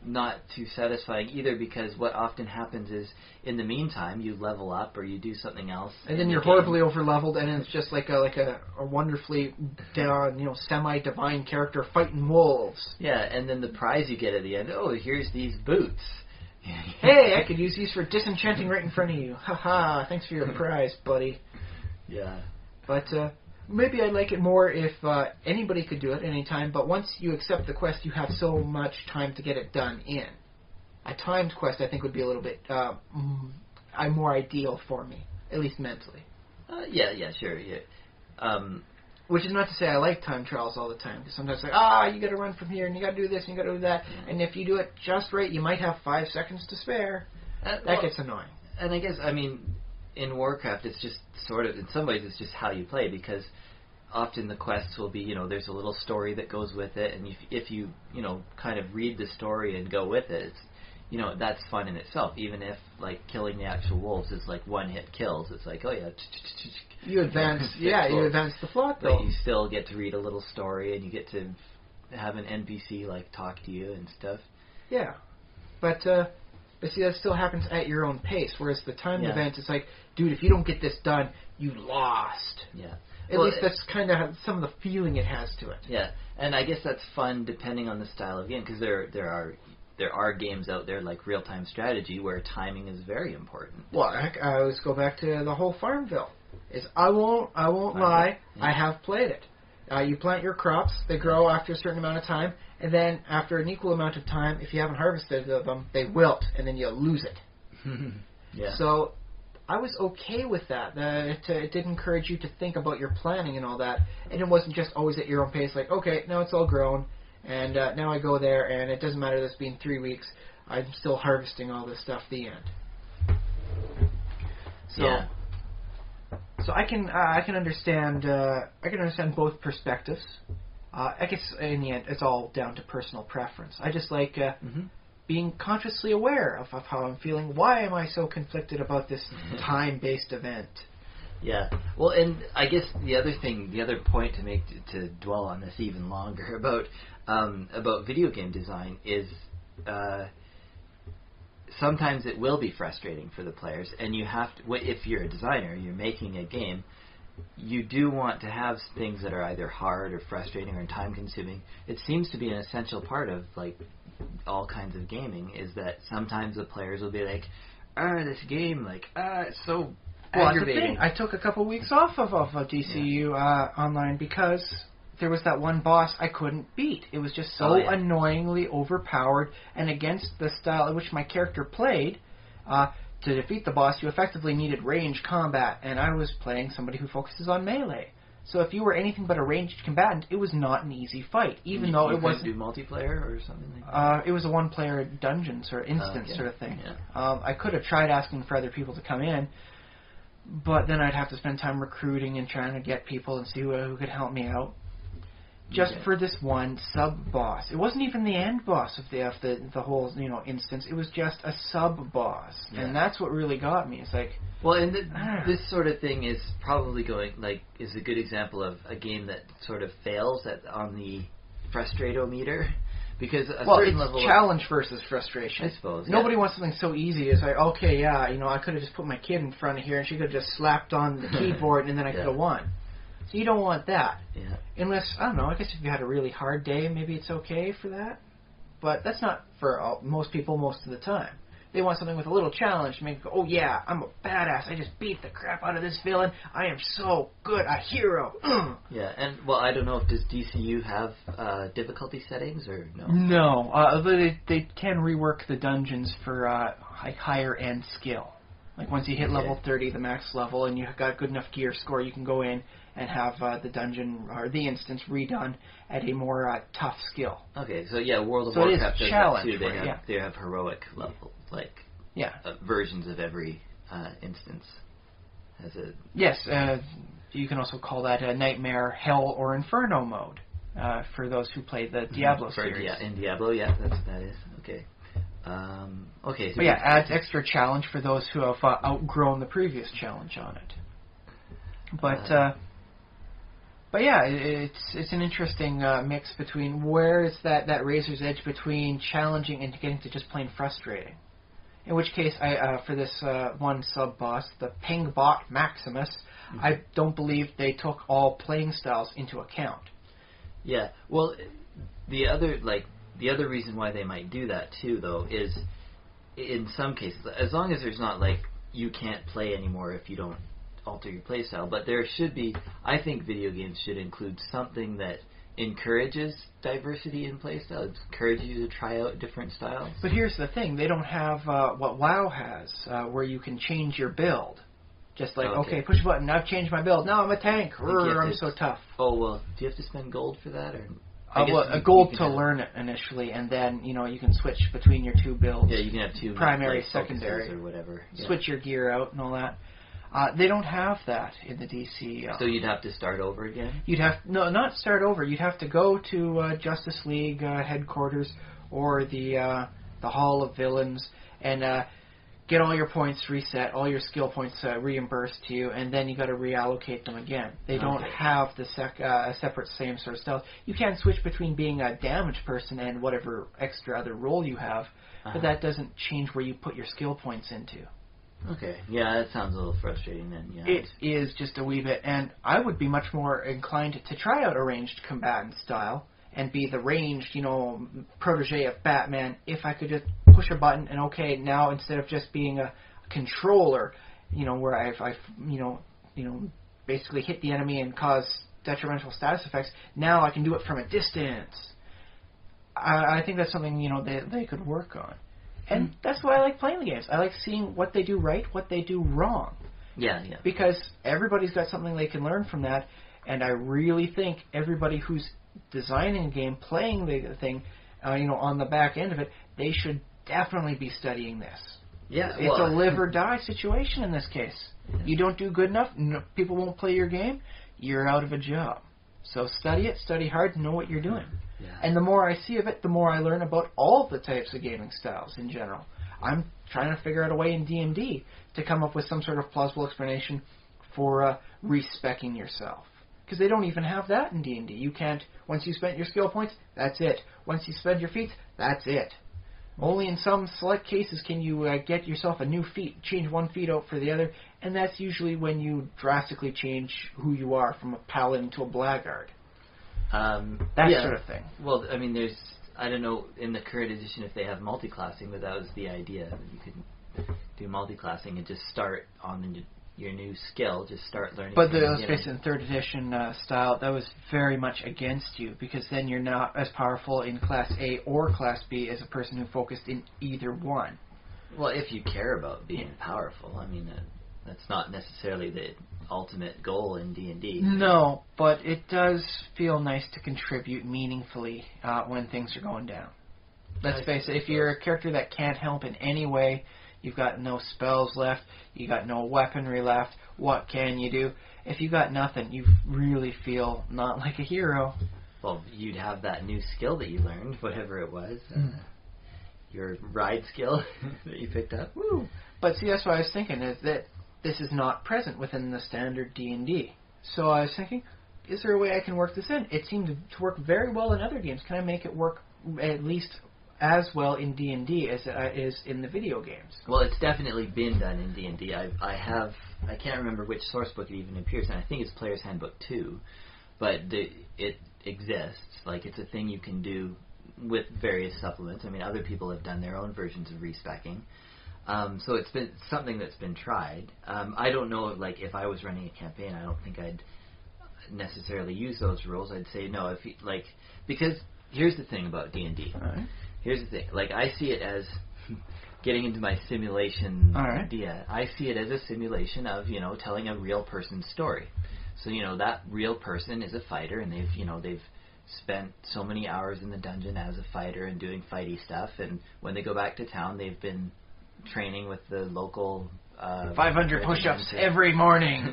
not too satisfying either, because what often happens is, in the meantime, you level up or you do something else, and then you're horribly over-leveled, and it's just like a wonderfully semi-divine character fighting wolves. Yeah, and then the prize you get at the end, oh, here's these boots. Hey, I could use these for disenchanting right in front of you. Ha, thanks for your prize, buddy. Yeah. But maybe I'd like it more if anybody could do it anytime, but once you accept the quest, you have so much time to get it done in. A timed quest, I think, would be a little bit more ideal for me, at least mentally. Yeah, sure. Yeah. Which is not to say I like time trials all the time, because sometimes it's like, you got to run from here, and you got to do this, and you got to do that, and if you do it just right, you might have 5 seconds to spare. That gets annoying. And I guess, in Warcraft, it's just sort of, in some ways, it's just how you play, because often the quests will be, there's a little story that goes with it, and if you kind of read the story and go with it, it's, that's fun in itself. Even if like killing the actual wolves is like one hit kills, it's like, oh yeah, you advance, you advance the plot though. But you still get to read a little story, and you get to have an NPC like talk to you and stuff. Yeah, but see, that still happens at your own pace. Whereas the timed event is like, dude, if you don't get this done, you lost. Yeah. At least that's kind of some of the feeling it has to it. Yeah, and I guess that's fun depending on the style of game, because there are games out there like real-time strategy where timing is very important. Well, I always go back to the whole Farmville. I won't lie, I have played it. You plant your crops, they grow after a certain amount of time, and then after an equal amount of time, if you haven't harvested them, they wilt, and then you lose it. Yeah. So I was okay with that. It did encourage you to think about your planning and all that, and it wasn't just always at your own pace, like, okay, now it's all grown, and now I go there, and it doesn't matter this being 3 weeks, I'm still harvesting all this stuff, the end. So, yeah. So I can understand both perspectives. I guess in the end, it's all down to personal preference. I just like being consciously aware of how I'm feeling. Why am I so conflicted about this time-based event? Yeah. Well, and I guess the other point to make to dwell on this even longer about video game design is sometimes it will be frustrating for the players, and you have to. If you're a designer, you're making a game, you do want to have things that are either hard or frustrating or time-consuming. It seems to be an essential part of like all kinds of gaming, is that sometimes the players will be like, this game, like, it's so aggravating. I took a couple weeks off of DCU online because there was that one boss I couldn't beat. It was just so annoyingly overpowered, and against the style in which my character played, to defeat the boss, you effectively needed range combat, and I was playing somebody who focuses on melee. So if you were anything but a ranged combatant, it was not an easy fight, even though it wasn't. You couldn't do multiplayer or something like that? It was a one-player dungeon sort of instance sort of thing. Yeah. I could have tried asking for other people to come in, but then I'd have to spend time recruiting and trying to get people and see who could help me out. Just for this one sub-boss. It wasn't even the end boss of the whole instance. It was just a sub-boss. Yeah. And that's what really got me. It's like... Well, and this sort of thing is probably is a good example of a game that sort of fails on the frustratometer. Because a certain level it's challenge versus frustration. I suppose. Nobody wants something so easy. It's like, okay, I could have just put my kid in front of here and she could have just slapped on the keyboard and then I could have won. So you don't want that. Yeah. Unless, I don't know, I guess if you had a really hard day, maybe it's okay for that. But that's not for most people most of the time. They want something with a little challenge to make them go, oh yeah, I'm a badass. I just beat the crap out of this villain. I am so good, a hero. Yeah, and, well, I don't know, does DCU have difficulty settings or no? No, they can rework the dungeons for higher end skill. Like once you hit level 30, the max level, and you've got good enough gear score, you can go in and have the dungeon or the instance redone at a more tough skill. Okay, so yeah, World of Warcraft does that too. They have heroic level, versions of every instance. Yes, you can also call that a Nightmare, Hell, or Inferno mode for those who play the Diablo series. Yeah, in Diablo, that is. Okay. So adds extra challenge for those who have outgrown the previous challenge on it. But yeah, it's an interesting mix between where is that razor's edge between challenging and getting to just plain frustrating. In which case, for this one sub-boss, the Pingbot Maximus, I don't believe they took all playing styles into account. Yeah, well, the other reason why they might do that too, though, is in some cases, as long as there's not you can't play anymore if you don't alter your playstyle, but there should be, I think video games should include something that encourages diversity in playstyle, encourages you to try out different styles. But here's the thing, they don't have what WoW has, where you can change your build. Just okay, push a button, I've changed my build, now I'm a tank, I'm so tough. Oh, well, do you have to spend gold for that, or... a gold to learn it initially, and then you can switch between your two builds. Yeah, you can have two primary, secondary, or whatever. Yeah. Switch your gear out and all that. They don't have that in the DC. So you'd have to start over again? Not start over. You'd have to go to Justice League headquarters or the Hall of Villains and get all your points reset, all your skill points reimbursed to you, and then you got to reallocate them again. They don't have the a separate same sort of stealth. You can switch between being a damaged person and whatever extra other role you have, but that doesn't change where you put your skill points into. Okay, yeah, that sounds a little frustrating then. Yeah, it is just a wee bit, and I would be much more inclined to try out a ranged combatant style and be the ranged, protege of Batman if I could just push a button and now instead of just being a controller, where I basically hit the enemy and cause detrimental status effects, now I can do it from a distance. I think that's something, they could work on. And that's why I like playing the games. I like seeing what they do right, what they do wrong. Yeah. Because everybody's got something they can learn from that, and I really think everybody who's designing a game, playing the thing, on the back end of it, they should definitely be studying this. Yeah, it's a live or die situation in this case. Yeah. You don't do good enough, people won't play your game, you're out of a job. So study it, study hard, know what you're doing. Yeah. And the more I see of it, the more I learn about all the types of gaming styles in general. I'm trying to figure out a way in D&D to come up with some sort of plausible explanation for respecking yourself. Because they don't even have that in D&D. You can't, once you spent your skill points, that's it. Once you spend your feats, that's it. Only in some select cases can you get yourself a new feat, change one feat out for the other, and that's usually when you drastically change who you are from a paladin to a blackguard. That sort of thing. Well, I mean, I don't know, in the current edition if they have multi-classing, but that was the idea. You could do multi-classing and just start on your new skill, just start learning. But let's face it, in 3rd edition style, that was very much against you, because then you're not as powerful in Class A or Class B as a person who focused in either one. Well, if you care about being powerful, I mean, that's not necessarily the ultimate goal in D&D. No, but it does feel nice to contribute meaningfully when things are going down. Let's face it, if you're a character that can't help in any way, you've got no spells left, you got no weaponry left, what can you do? If you got nothing, you really feel not like a hero. Well, you'd have that new skill that you learned, whatever it was. Your ride skill that you picked up. Woo. But see, that's what I was thinking, is that this is not present within the standard D&D. So I was thinking, is there a way I can work this in? It seemed to work very well in other games. Can I make it work at least as well in D&D as it is in the video games? Well, it's definitely been done in D&D. I can't remember which source book it even appears in. I think it's Player's Handbook 2, but it exists. Like, it's a thing you can do with various supplements. I mean, other people have done their own versions of respecking. So it's been something that's been tried. I don't know, like, if I was running a campaign, I don't think I'd necessarily use those rules. I'd say no, if you, like, because here's the thing about D&D. All right. Here's the thing. Like, I see it as getting into my simulation idea. I see it as a simulation of, telling a real person's story. So, that real person is a fighter, and they've spent so many hours in the dungeon as a fighter and doing fighty stuff, and when they go back to town, they've been training with the local 500 push-ups every morning.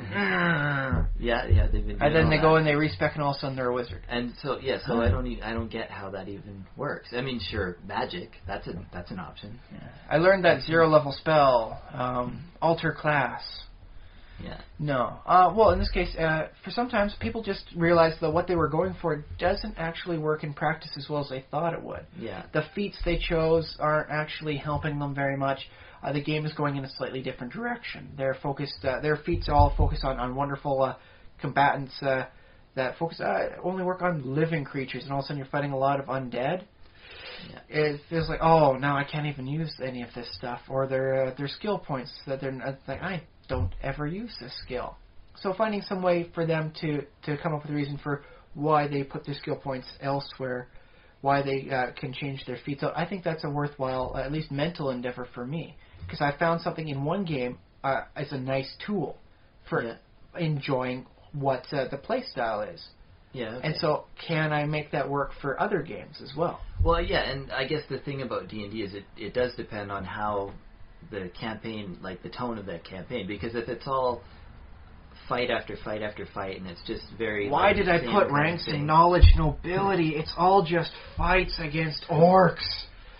yeah, they've been. And then they go and they respec, and all of a sudden they're a wizard. And so I don't get how that even works. I mean, sure, magic, that's an option. Yeah. I learned that 0-level spell, alter class. Yeah. No. Well, in this case, for sometimes people just realize that what they were going for doesn't actually work in practice as well as they thought it would. Yeah. The feats they chose aren't actually helping them very much. The game is going in a slightly different direction. They're focused. Their feats all focus on wonderful combatants that focus only work on living creatures, and all of a sudden you're fighting a lot of undead. Yeah. It feels like, oh, now I can't even use any of this stuff, or their skill points that they're like, I don't ever use this skill. So finding some way for them to come up with a reason for why they put their skill points elsewhere, why they can change their feats out, I think that's a worthwhile, at least mental endeavor for me. Because I found something in one game as a nice tool for enjoying what the play style is. Yeah. Okay. And so, can I make that work for other games as well? Well, yeah, and I guess the thing about D&D is it does depend on how the campaign, like the tone of that campaign. Because if it's all fight after fight after fight, and it's just very... Why like, did I put ranks in knowledge nobility? It's all just fights against orcs.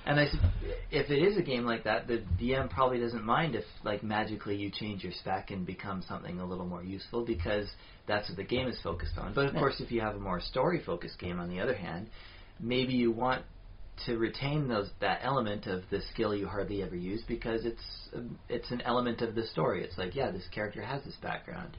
And if it is a game like that, the DM probably doesn't mind if, like, magically you change your spec and become something a little more useful, because that's what the game is focused on. But, of course, if you have a more story-focused game, on the other hand, maybe you want to retain that element of the skill you hardly ever use, because it's an element of the story. It's like, yeah, this character has this background.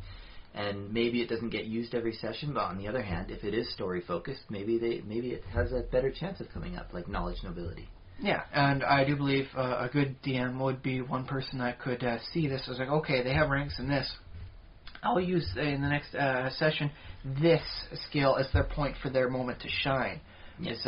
And maybe it doesn't get used every session, but on the other hand, if it is story-focused, maybe it has a better chance of coming up, like knowledge nobility. Yeah, and I do believe a good DM would be one person that could see this as like, okay, they have ranks in this. I'll use in the next session this skill as their point for their moment to shine. Yes.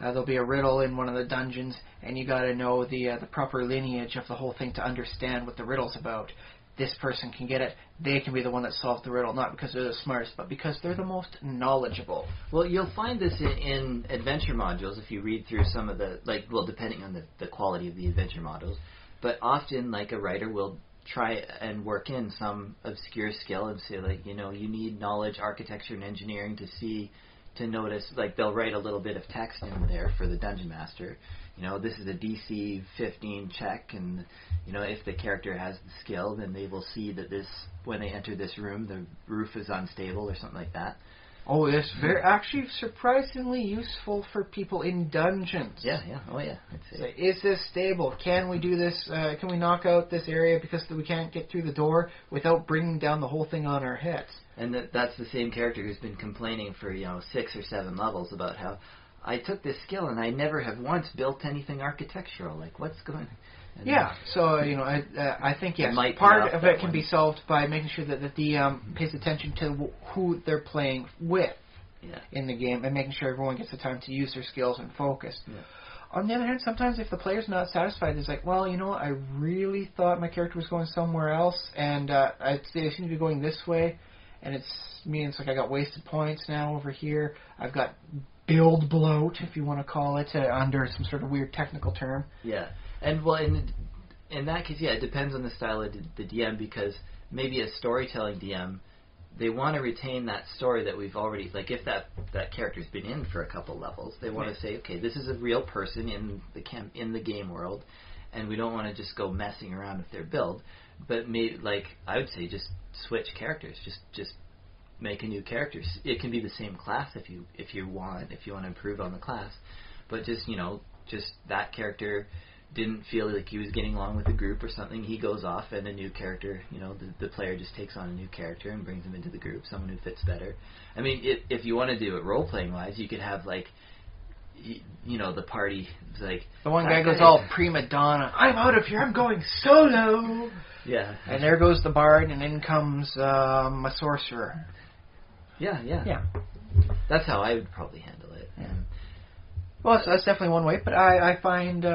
There'll be a riddle in one of the dungeons, and you got to know the proper lineage of the whole thing to understand what the riddle's about. This person can get it. They can be the one that solved the riddle, not because they're the smartest, but because they're the most knowledgeable. Well, you'll find this in adventure modules if you read through some of the, like, well, depending on the quality of the adventure modules. But often, like, a writer will try and work in some obscure skill and say, like, you know, you need knowledge, architecture, and engineering to notice, like, they'll write a little bit of text in there for the dungeon master. You know, this is a DC 15 check, and, you know, if the character has the skill, then they will see that when they enter this room, the roof is unstable or something like that. Oh, it's actually surprisingly useful for people in dungeons. Yeah. Oh, yeah. So, is this stable? Can we do this? Can we knock out this area because we can't get through the door without bringing down the whole thing on our heads? And that's the same character who's been complaining for, 6 or 7 levels about how I took this skill and I never have once built anything architectural. Like, what's going on? Yeah, so, I think, yes, part of it can be solved by making sure that the DM pays attention to who they're playing with in the game and making sure everyone gets the time to use their skills and focus. Yeah. On the other hand, sometimes if the player's not satisfied, it's like, well, I really thought my character was going somewhere else, and they seem to be going this way, and it's like I got wasted points now over here. I've got build bloat, if you want to call it, under some sort of weird technical term. Yeah. And, well, in that case, yeah, it depends on the style of the DM, because maybe a storytelling DM, they want to retain that story that we've already, like, if that character's been in for a couple levels, they want to say, okay, this is a real person in the game world, and we don't want to just go messing around with their build, but maybe, like, I would say just switch characters, just make a new character. It can be the same class if you want to improve on the class, but just that character didn't feel like he was getting along with the group or something, he goes off and a new character, the player just takes on a new character and brings him into the group, someone who fits better. I mean, if you want to do it role-playing wise, you could have, like, the party, like... The one guy goes all prima donna, I'm out of here, I'm going solo! Yeah. And there goes the bard, and in comes a sorcerer. Yeah. That's how I would probably handle it. Yeah. Well, that's definitely one way, but I find...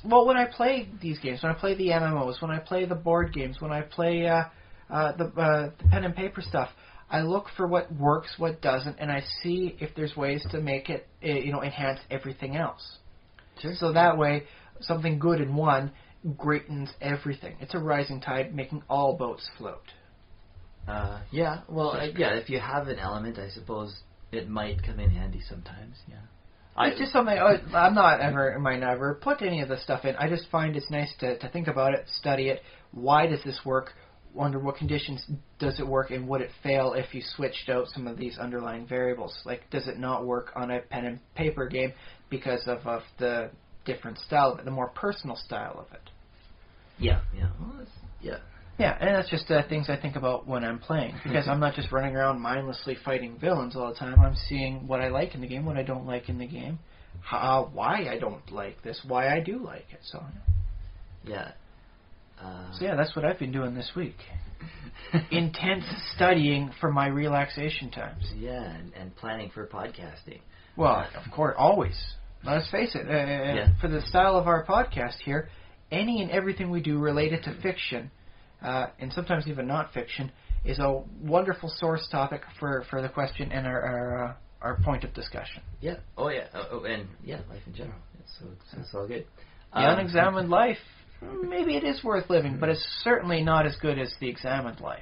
when I play these games, when I play the MMOs, when I play the board games, when I play the pen and paper stuff, I look for what works, what doesn't, and I see if there's ways to make it, enhance everything else. Sure. So that way, something good in one greatens everything. It's a rising tide making all boats float. If you have an element, I suppose it might come in handy sometimes, yeah. It's just something, I'm not ever, might never put any of this stuff in. I just find it's nice to think about it, study it. Why does this work? Under what conditions does it work? And would it fail if you switched out some of these underlying variables? Like, does it not work on a pen and paper game because of the different style of it, the more personal style of it? Yeah. Well, Yeah, and that's just things I think about when I'm playing, because I'm not just running around mindlessly fighting villains all the time. I'm seeing what I like in the game, what I don't like in the game, why I don't like this, why I do like it. So that's what I've been doing this week. Intense studying for my relaxation times. Yeah, and planning for podcasting. Well, of course, always. Let's face it, for the style of our podcast here, any and everything we do related to fiction, and sometimes even not fiction, is a wonderful source topic for the question and our point of discussion. Yeah. Oh, yeah. And life in general. So it's all good. The unexamined life maybe it is worth living, but it's certainly not as good as the examined life.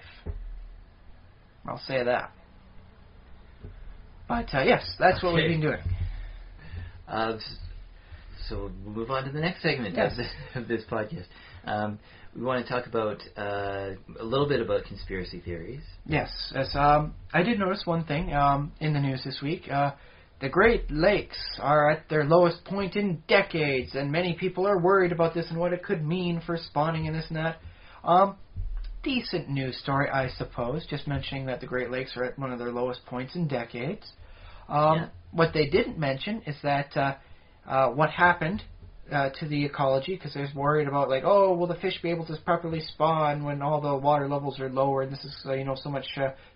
I'll say that. But yes, that's what we've been doing. So we'll move on to the next segment of this podcast. We want to talk about a little bit about conspiracy theories. Yes. I did notice one thing in the news this week. The Great Lakes are at their lowest point in decades, and many people are worried about this and what it could mean for spawning and this and that. Decent news story, I suppose, just mentioning that the Great Lakes are at one of their lowest points in decades. What they didn't mention is that what happened to the ecology, because they're worried about, like, oh, will the fish be able to properly spawn when all the water levels are lower and this is, so much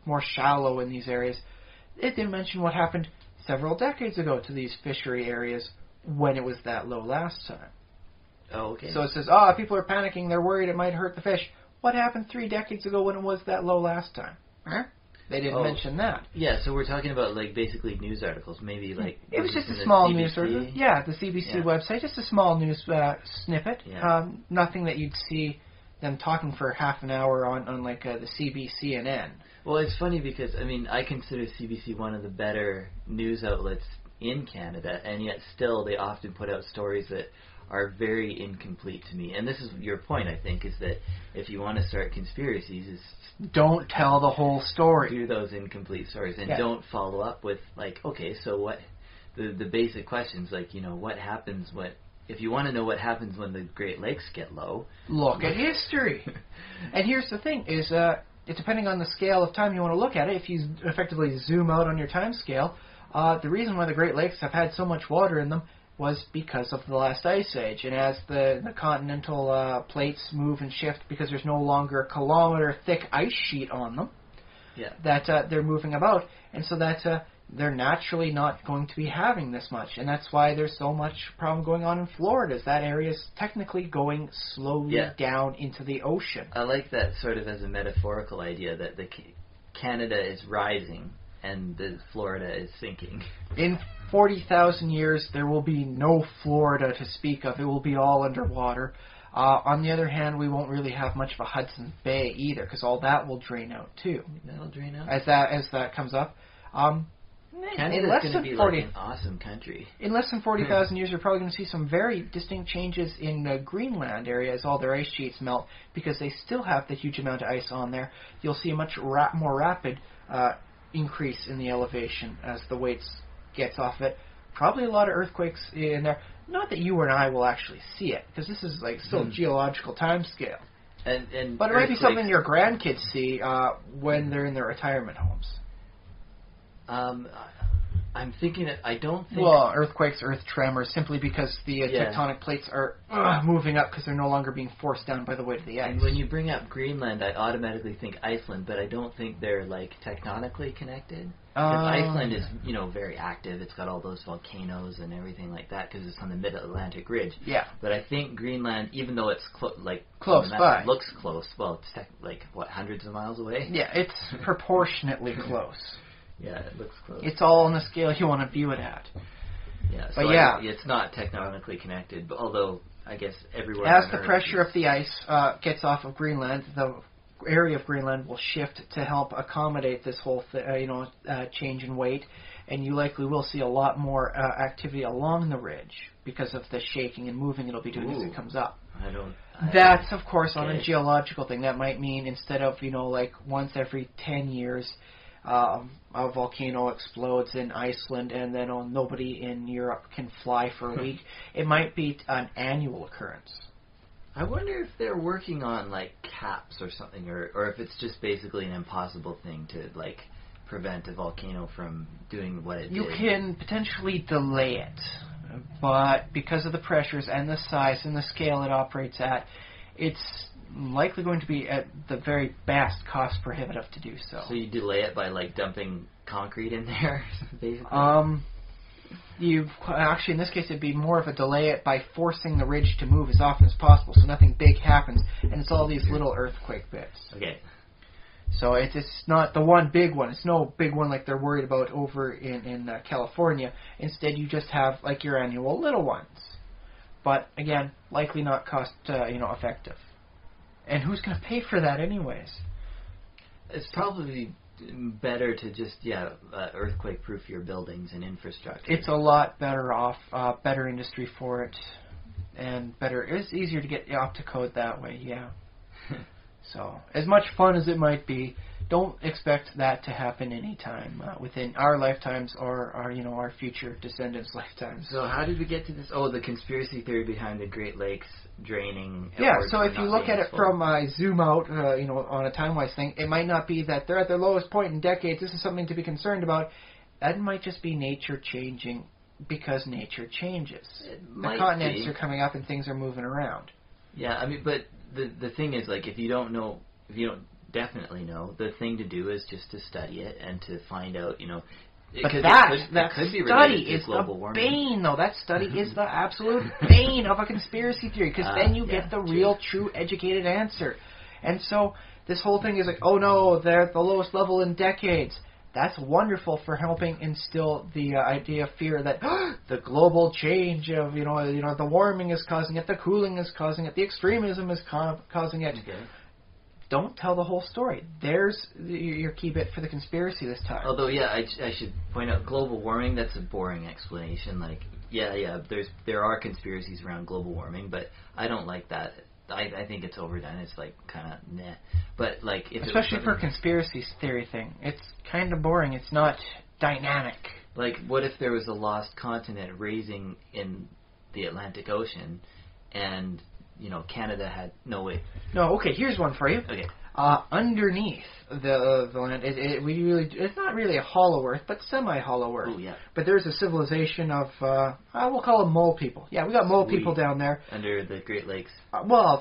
more shallow in these areas. It didn't mention what happened several decades ago to these fishery areas when it was that low last time. Oh, okay. So it says, people are panicking, they're worried it might hurt the fish. What happened 3 decades ago when it was that low last time? Huh? They didn't mention that. Yeah, so we're talking about, like, basically news articles, maybe, like... It was just a small news article. Yeah, the CBC website, just a small news snippet. Yeah. Nothing that you'd see them talking for half an hour on the CBCNN. Well, it's funny because, I consider CBC one of the better news outlets in Canada, and yet still they often put out stories that are very incomplete to me. And this is your point, I think, is that if you want to start conspiracies, is don't tell the whole story. Do those incomplete stories, and don't follow up with, like, okay, so what, the basic questions, like, what happens, if you want to know what happens when the Great Lakes get low, look at history. And here's the thing, is it's depending on the scale of time you want to look at it. If you effectively zoom out on your time scale, the reason why the Great Lakes have had so much water in them was because of the last ice age. And as the continental plates move and shift because there's no longer a kilometer-thick ice sheet on them, that they're moving about. And so that they're naturally not going to be having this much. And that's why there's so much problem going on in Florida, is that area is technically going slowly down into the ocean. I like that sort of as a metaphorical idea, that Canada is rising and the Florida is sinking. In 40,000 years, there will be no Florida to speak of. It will be all underwater. On the other hand, we won't really have much of a Hudson Bay either, because all that will drain out too. That'll drain out? As that comes up. Canada's going to be like an awesome country. In less than 40,000 years, you're probably going to see some very distinct changes in the Greenland area as all their ice sheets melt, because they still have the huge amount of ice on there. You'll see a much more rapid increase in the elevation as the weight gets off it. Probably a lot of earthquakes in there. Not that you and I will actually see it, because this is like still geological time scale. But it might be something your grandkids see when they're in their retirement homes. I'm thinking that I don't think... Well, earthquakes, earth tremors, simply because the tectonic plates are moving up because they're no longer being forced down by the weight of the ice. And when you bring up Greenland, I automatically think Iceland, but I don't think they're, like, tectonically connected. Because Iceland is, very active. It's got all those volcanoes and everything like that because it's on the Mid-Atlantic Ridge. Yeah. But I think Greenland, even though it's close by, looks close. Well, it's hundreds of miles away. Yeah, it's proportionately close. Yeah, it looks close. It's all on the scale you want to view it at. Yeah, so it's not tectonically connected. But although I guess everywhere. As the pressure of the ice gets off of Greenland, the area of Greenland will shift to help accommodate this whole change in weight, and you likely will see a lot more activity along the ridge because of the shaking and moving it'll be doing as it comes up. That's of course on a geological thing. That might mean instead of once every 10 years. A volcano explodes in Iceland and then nobody in Europe can fly for a week. It might be an annual occurrence. I wonder if they're working on caps or something, or if it's just basically an impossible thing to prevent a volcano from doing what it did. You can potentially delay it, but because of the pressures and the size and the scale it operates at, it's likely going to be at the very best cost prohibitive to do so. So you delay it by dumping concrete in there, basically? You actually, in this case, it'd be more of a delay it by forcing the ridge to move as often as possible, so nothing big happens, and it's all these little earthquake bits. Okay. So it's not the one big one. It's no big one like they're worried about over in California. Instead, you just have your annual little ones. but again, likely not cost effective. And who's going to pay for that anyways? It's probably better to just earthquake-proof your buildings and infrastructure. It's a lot better off, better industry for it, and better. It's easier to get up to code that way. Yeah. So, as much fun as it might be, don't expect that to happen anytime within our lifetimes or our future descendants' lifetimes. So how did we get to this? Oh, the conspiracy theory behind the Great Lakes draining. Yeah, so if you look at it from zoom out, on a time-wise thing, it might not be that they're at their lowest point in decades. This is something to be concerned about. That might just be nature changing because nature changes. The continents are coming up and things are moving around. Yeah, I mean, but the thing is, like, if you don't definitely know, the thing to do is just to study it and to find out, But that study is the bane, though. That study is the absolute bane of a conspiracy theory, because then you get the real, true, educated answer. And so this whole thing is like, oh no, they're at the lowest level in decades. That's wonderful for helping instill the idea of fear that the global change of the warming is causing it, the cooling is causing it, the extremism is causing it. Okay. Don't tell the whole story. There's your key bit for the conspiracy this time. Although, I should point out global warming. That's a boring explanation. Like, there are conspiracies around global warming, but I don't like that. I think it's overdone. It's like kind of meh. But like, if especially for a conspiracy theory thing, it's kind of boring. It's not dynamic. Like, what if there was a lost continent raising in the Atlantic Ocean, and Canada had no way. No, okay. Here's one for you. Okay. Underneath the land, it's not really a hollow Earth, but semi-hollow Earth. Oh yeah. But there's a civilization of we'll call them mole people. Yeah, we got mole people down there under the Great Lakes.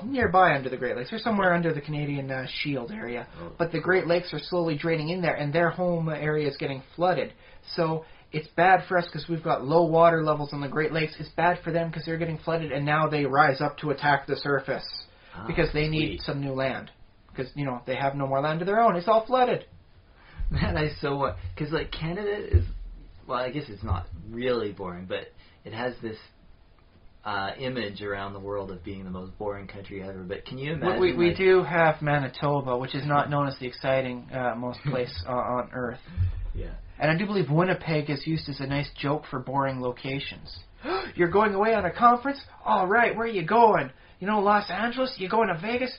Nearby under the Great Lakes, or somewhere under the Canadian Shield area. Oh. But the Great Lakes are slowly draining in there, and their home area is getting flooded. So it's bad for us because we've got low water levels on the Great Lakes. It's bad for them because they're getting flooded, and now they rise up to attack the surface because they need some new land. Because, they have no more land of their own. It's all flooded. Man, I so want... Because, like, Canada is... Well, I guess it's not really boring, but it has this image around the world of being the most boring country ever. But can you imagine... We do have Manitoba, which is not known as the exciting most place on Earth. Yeah. And I do believe Winnipeg is used as a nice joke for boring locations. You're going away on a conference? All right, where are you going? Los Angeles? You going to Vegas?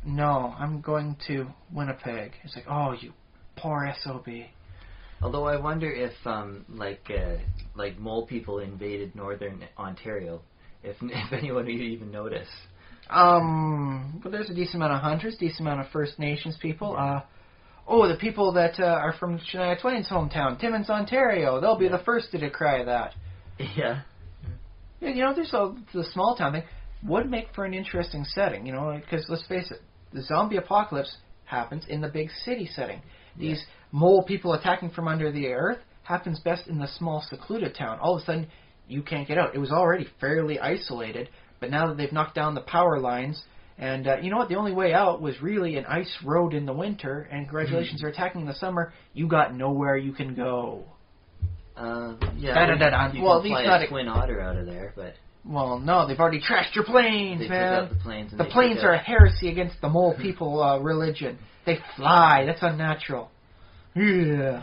No, I'm going to Winnipeg. It's like, oh, you poor SOB. Although I wonder if, like mole people invaded northern Ontario, if anyone would even notice. But there's a decent amount of hunters, decent amount of First Nations people. Yeah. The people that are from Shania Twain's hometown, Timmins, Ontario, they'll be the first to decry that. Yeah. There's the small town thing. Would make for an interesting setting, because let's face it, the zombie apocalypse happens in the big city setting. These mole people attacking from under the earth happens best in the small secluded town. All of a sudden, you can't get out. It was already fairly isolated, but now that they've knocked down the power lines, and you know what, the only way out was really an ice road in the winter, and congratulations, they're attacking in the summer, you got nowhere you can go. You can fly a Twin Otter out of there, but... Well, no, they've already trashed your planes, man. Took out the planes. The planes are a heresy against the mole people religion. They fly. That's unnatural. Yeah.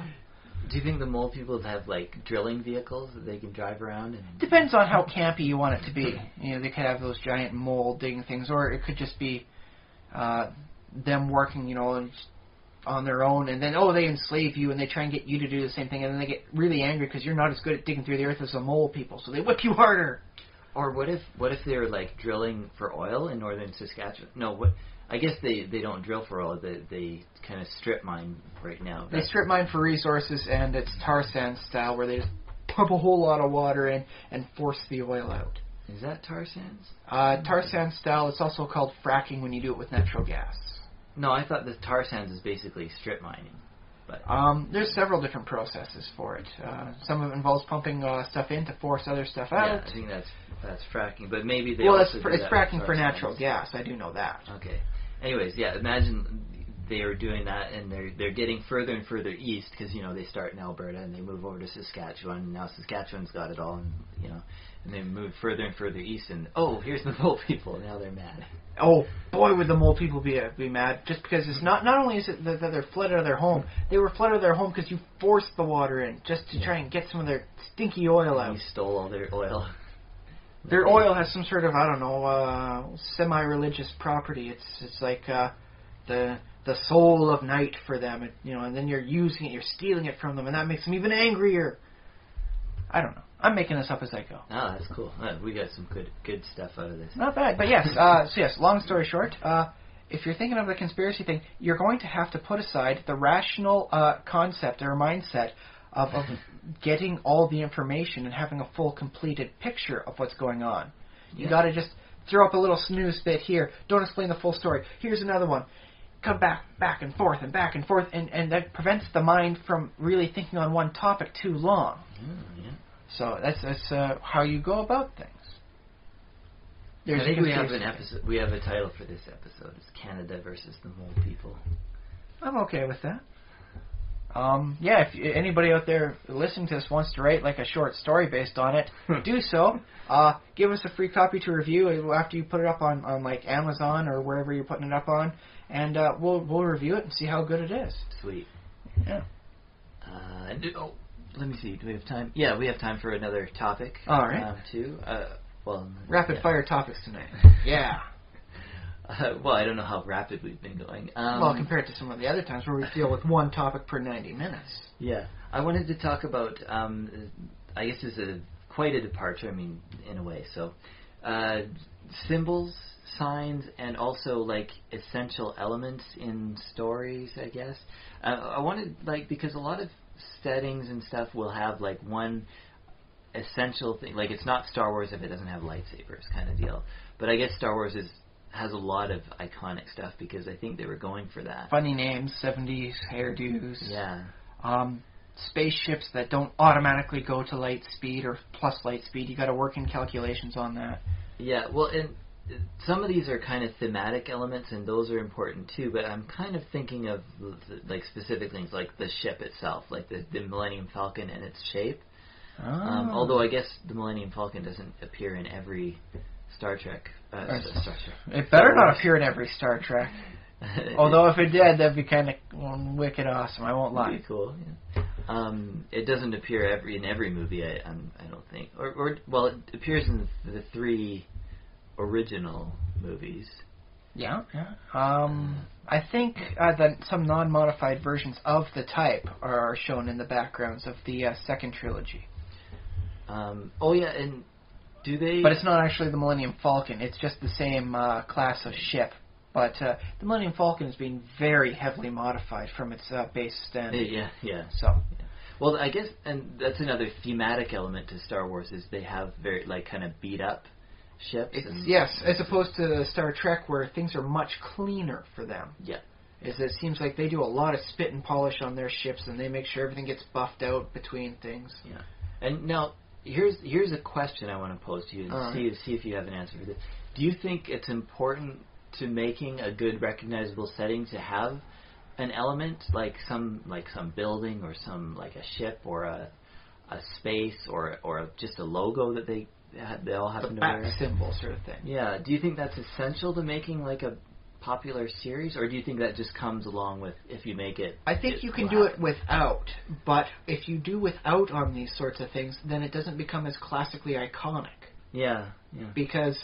Do you think the mole people have, like, drilling vehicles that they can drive around? Depends on how campy you want it to be. They could have those giant mole digging things, or it could just be them working, on their own, and then, they enslave you, and they try and get you to do the same thing, and then they get really angry because you're not as good at digging through the earth as the mole people, so they whip you harder. Or what if they're like drilling for oil in northern Saskatchewan? No, I guess they don't drill for oil. They kind of strip mine right now. They strip mine for resources, and it's tar sand style, where they just pump a whole lot of water in and force the oil out. Is that tar sands? Tar sand style. It's also called fracking when you do it with natural gas. No, I thought the tar sands is basically strip mining. But there's several different processes for it. Some of it involves pumping stuff in to force other stuff out. Yeah, I think that's fracking, but maybe they it's fracking for natural gas. I do know that. Okay. Anyways, imagine they are doing that, and they're getting further and further east because they start in Alberta and they move over to Saskatchewan. And now Saskatchewan's got it all, and they move further and further east. And here's the mole people. Now they're mad. Oh boy, would the mole people be mad? Just because it's not only is it that they're flooded out of their home, they were flooded out of their home because you forced the water in just to try and get some of their stinky oil out. You stole all their oil. Their oil has some sort of semi-religious property. It's like the soul of night for them, and then you're using it, you're stealing it from them, and that makes them even angrier. I don't know. I'm making this up as I go. Oh, that's cool. We got some good stuff out of this. Not bad, but yes. Long story short, if you're thinking of the conspiracy thing, you're going to have to put aside the rational concept or mindset of getting all the information and having a full, completed picture of what's going on. You got to just throw up a little snooze bit here. Don't explain the full story. Here's another one. Come back and forth, and that prevents the mind from really thinking on one topic too long. Yeah. So that's how you go about things. I think we have an episode. We have a title for this episode. It's Canada versus the Mole People. I'm okay with that. If anybody out there listening to this wants to write like a short story based on it, do so. Give us a free copy to review after you put it up on like Amazon or wherever you're putting it up on, and we'll review it and see how good it is. Sweet. Yeah. Let me see. Do we have time? Yeah, we have time for another topic. All right. Too. Rapid fire topics tonight. Yeah. I don't know how rapid we've been going. Compared to some of the other times where we deal with one topic per 90 minutes. Yeah. I wanted to talk about, I guess it's quite a departure, in a way. So, symbols, signs, and also, essential elements in stories, I guess. I wanted, because a lot of settings and stuff will have, one essential thing. It's not Star Wars if it doesn't have lightsabers kind of deal. But I guess Star Wars has a lot of iconic stuff because I think they were going for that. Funny names, 70s hairdos. Yeah. Spaceships that don't automatically go to light speed or plus light speed. You got to work in calculations on that. Yeah, well, and some of these are kind of thematic elements, and those are important too, but I'm kind of thinking of specific things like the ship itself, like the Millennium Falcon and its shape. Although I guess the Millennium Falcon doesn't appear in every Star Trek. It better not appear in every Star Trek. Although if it did, that'd be kind of wicked awesome. I won't lie. That'd be cool. Yeah. It doesn't appear in every movie. I don't think. It appears in the 3 original movies. Yeah. I think that some non-modified versions of the type are shown in the backgrounds of the second trilogy. And do they? But it's not actually the Millennium Falcon. It's just the same class of ship. But the Millennium Falcon is being very heavily modified from its base standard. Yeah. So. Yeah. Well, I guess, and that's another thematic element to Star Wars is they have very kind of beat up ships. Yes, as opposed to Star Trek where things are much cleaner for them. Yeah. It seems like they do a lot of spit and polish on their ships, and they make sure everything gets buffed out between things. Yeah. And now, here's a question I want to pose to you and see if you have an answer for this. Do you think it's important to making a good recognizable setting to have an element like some building or some a ship or a space or just a logo that they all happen to wear? The bat symbol sort of thing. Yeah. Do you think that's essential to making a popular series, or do you think that just comes along with if you make it? I think you can do it without, but if you do without on these sorts of things, then it doesn't become as classically iconic. Yeah. Because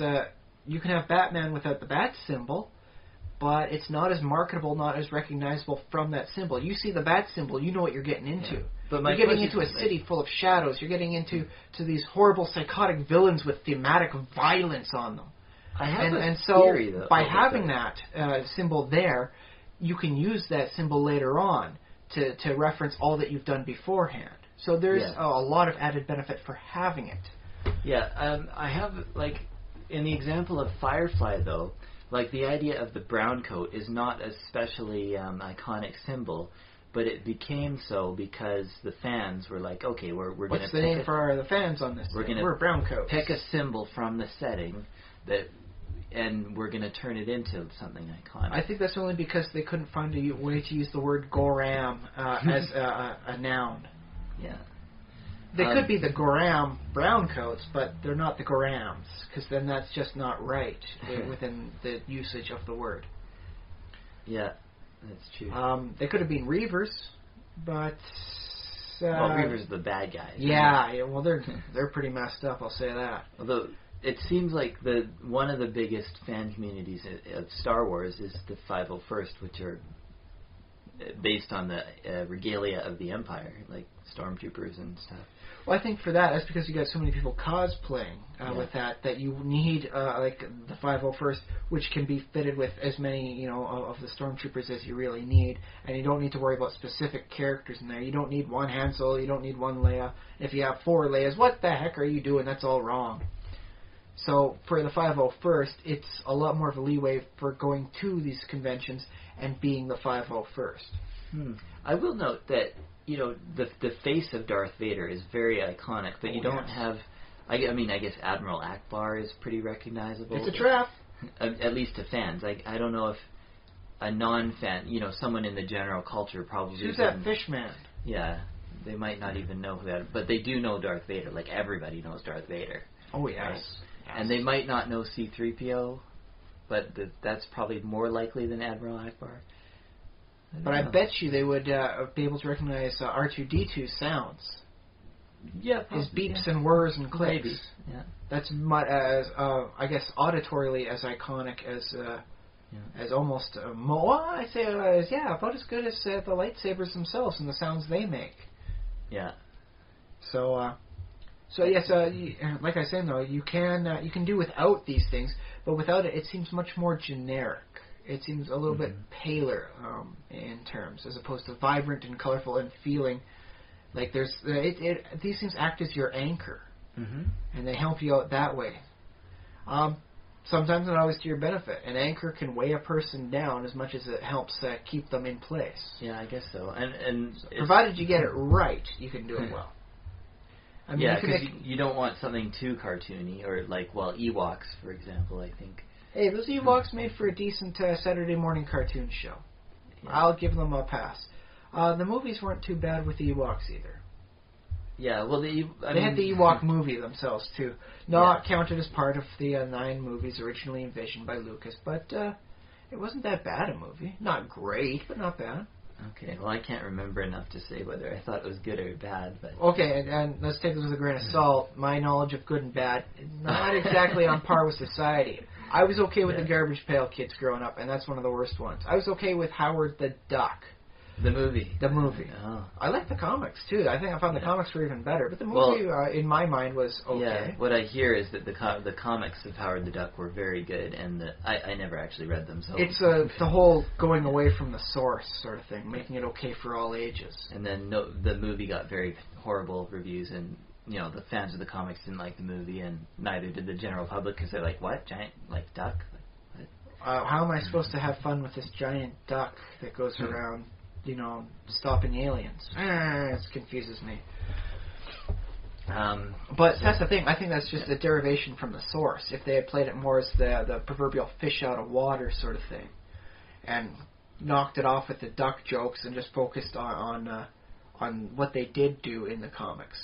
you can have Batman without the bat symbol, but it's not as marketable, not as recognizable from that symbol. You see the bat symbol, you know what you're getting into. Yeah. But you're getting into a city full of shadows. You're getting into these horrible psychotic villains with thematic violence on them. I have and a so theory, though, by having that symbol there, you can use that symbol later on to reference all that you've done beforehand. So there's a lot of added benefit for having it. Yeah, I have, in the example of Firefly, though, the idea of the brown coat is not a especially iconic symbol, but it became so because the fans were like, okay, we're going to What's the name for the fans on this? We're brown coats. Pick a symbol from the setting that and we're going to turn it into something iconic. I think that's only because they couldn't find a way to use the word Goram as a noun. Yeah. They could be the Goram browncoats, but they're not the Gorams, because then that's just not right within the usage of the word. Yeah, that's true. They could have been Reavers, but... well, Reavers are the bad guys. Yeah, well, they're pretty messed up, I'll say that. Although, it seems like one of the biggest fan communities of Star Wars is the 501st, which are based on the regalia of the Empire, like stormtroopers and stuff. Well, I think for that's because you got so many people cosplaying with that you need like the 501st, which can be fitted with as many of the stormtroopers as you really need, and you don't need to worry about specific characters in there. You don't need one Han Solo, you don't need one Leia. If you have 4 Leias, what the heck are you doing? That's all wrong. So for the 501st, it's a lot more of a leeway for going to these conventions and being the 501st. I will note that the face of Darth Vader is very iconic, but you don't have... I guess Admiral Akbar is pretty recognizable. It's a trap. At least to fans. I don't know if a non-fan, someone in the general culture probably... Who's that fish man? Yeah, they might not even know who that... But they do know Darth Vader. Like, everybody knows Darth Vader. Oh, yes. Right? And they might not know C-3PO, but that's probably more likely than Admiral Akbar. But I bet you they would be able to recognize R2-D2 sounds. Yeah, his beeps and whirs and clicks. Maybe. Yeah, that's I guess auditorily as iconic as almost I say about as good as the lightsabers themselves and the sounds they make. Yeah. So yes, like I was saying though, you can do without these things, but without it seems much more generic. It seems a little bit paler in terms, as opposed to vibrant and colorful and feeling like there's these things act as your anchor, and they help you out that way. Sometimes not always to your benefit. An anchor can weigh a person down as much as it helps keep them in place. Yeah, I guess so. And so provided you get it right, you can do it well. I mean, because you don't want something too cartoony, or Ewoks, for example, I think. Hey, those Ewoks made for a decent Saturday morning cartoon show. Yeah. I'll give them a pass. The movies weren't too bad with the Ewoks either. Yeah, well, they had the Ewok movie themselves too, not counted as part of the 9 movies originally envisioned by Lucas, but it wasn't that bad a movie. Not great, but not bad. Okay, well, I can't remember enough to say whether I thought it was good or bad, but... Okay, and let's take this with a grain of salt. My knowledge of good and bad is not exactly on par with society. I was okay with the Garbage Pail Kids growing up, and that's one of the worst ones. I was okay with Howard the Duck. The movie. The movie. Oh. I like the comics, too. I think I found the comics were even better, but the movie, in my mind, was okay. Yeah, what I hear is that the comics of Howard the Duck were very good, and I never actually read them, so... It's the whole going away from the source sort of thing, making it okay for all ages. And then the movie got very horrible reviews, and... the fans of the comics didn't like the movie, and neither did the general public, because they're like, what? Giant, duck? What? How am I supposed to have fun with this giant duck that goes around, stopping aliens? It confuses me. But that's the thing. I think that's just a derivation from the source. If they had played it more as the proverbial fish out of water sort of thing, and knocked it off with the duck jokes and just focused on what they did do in the comics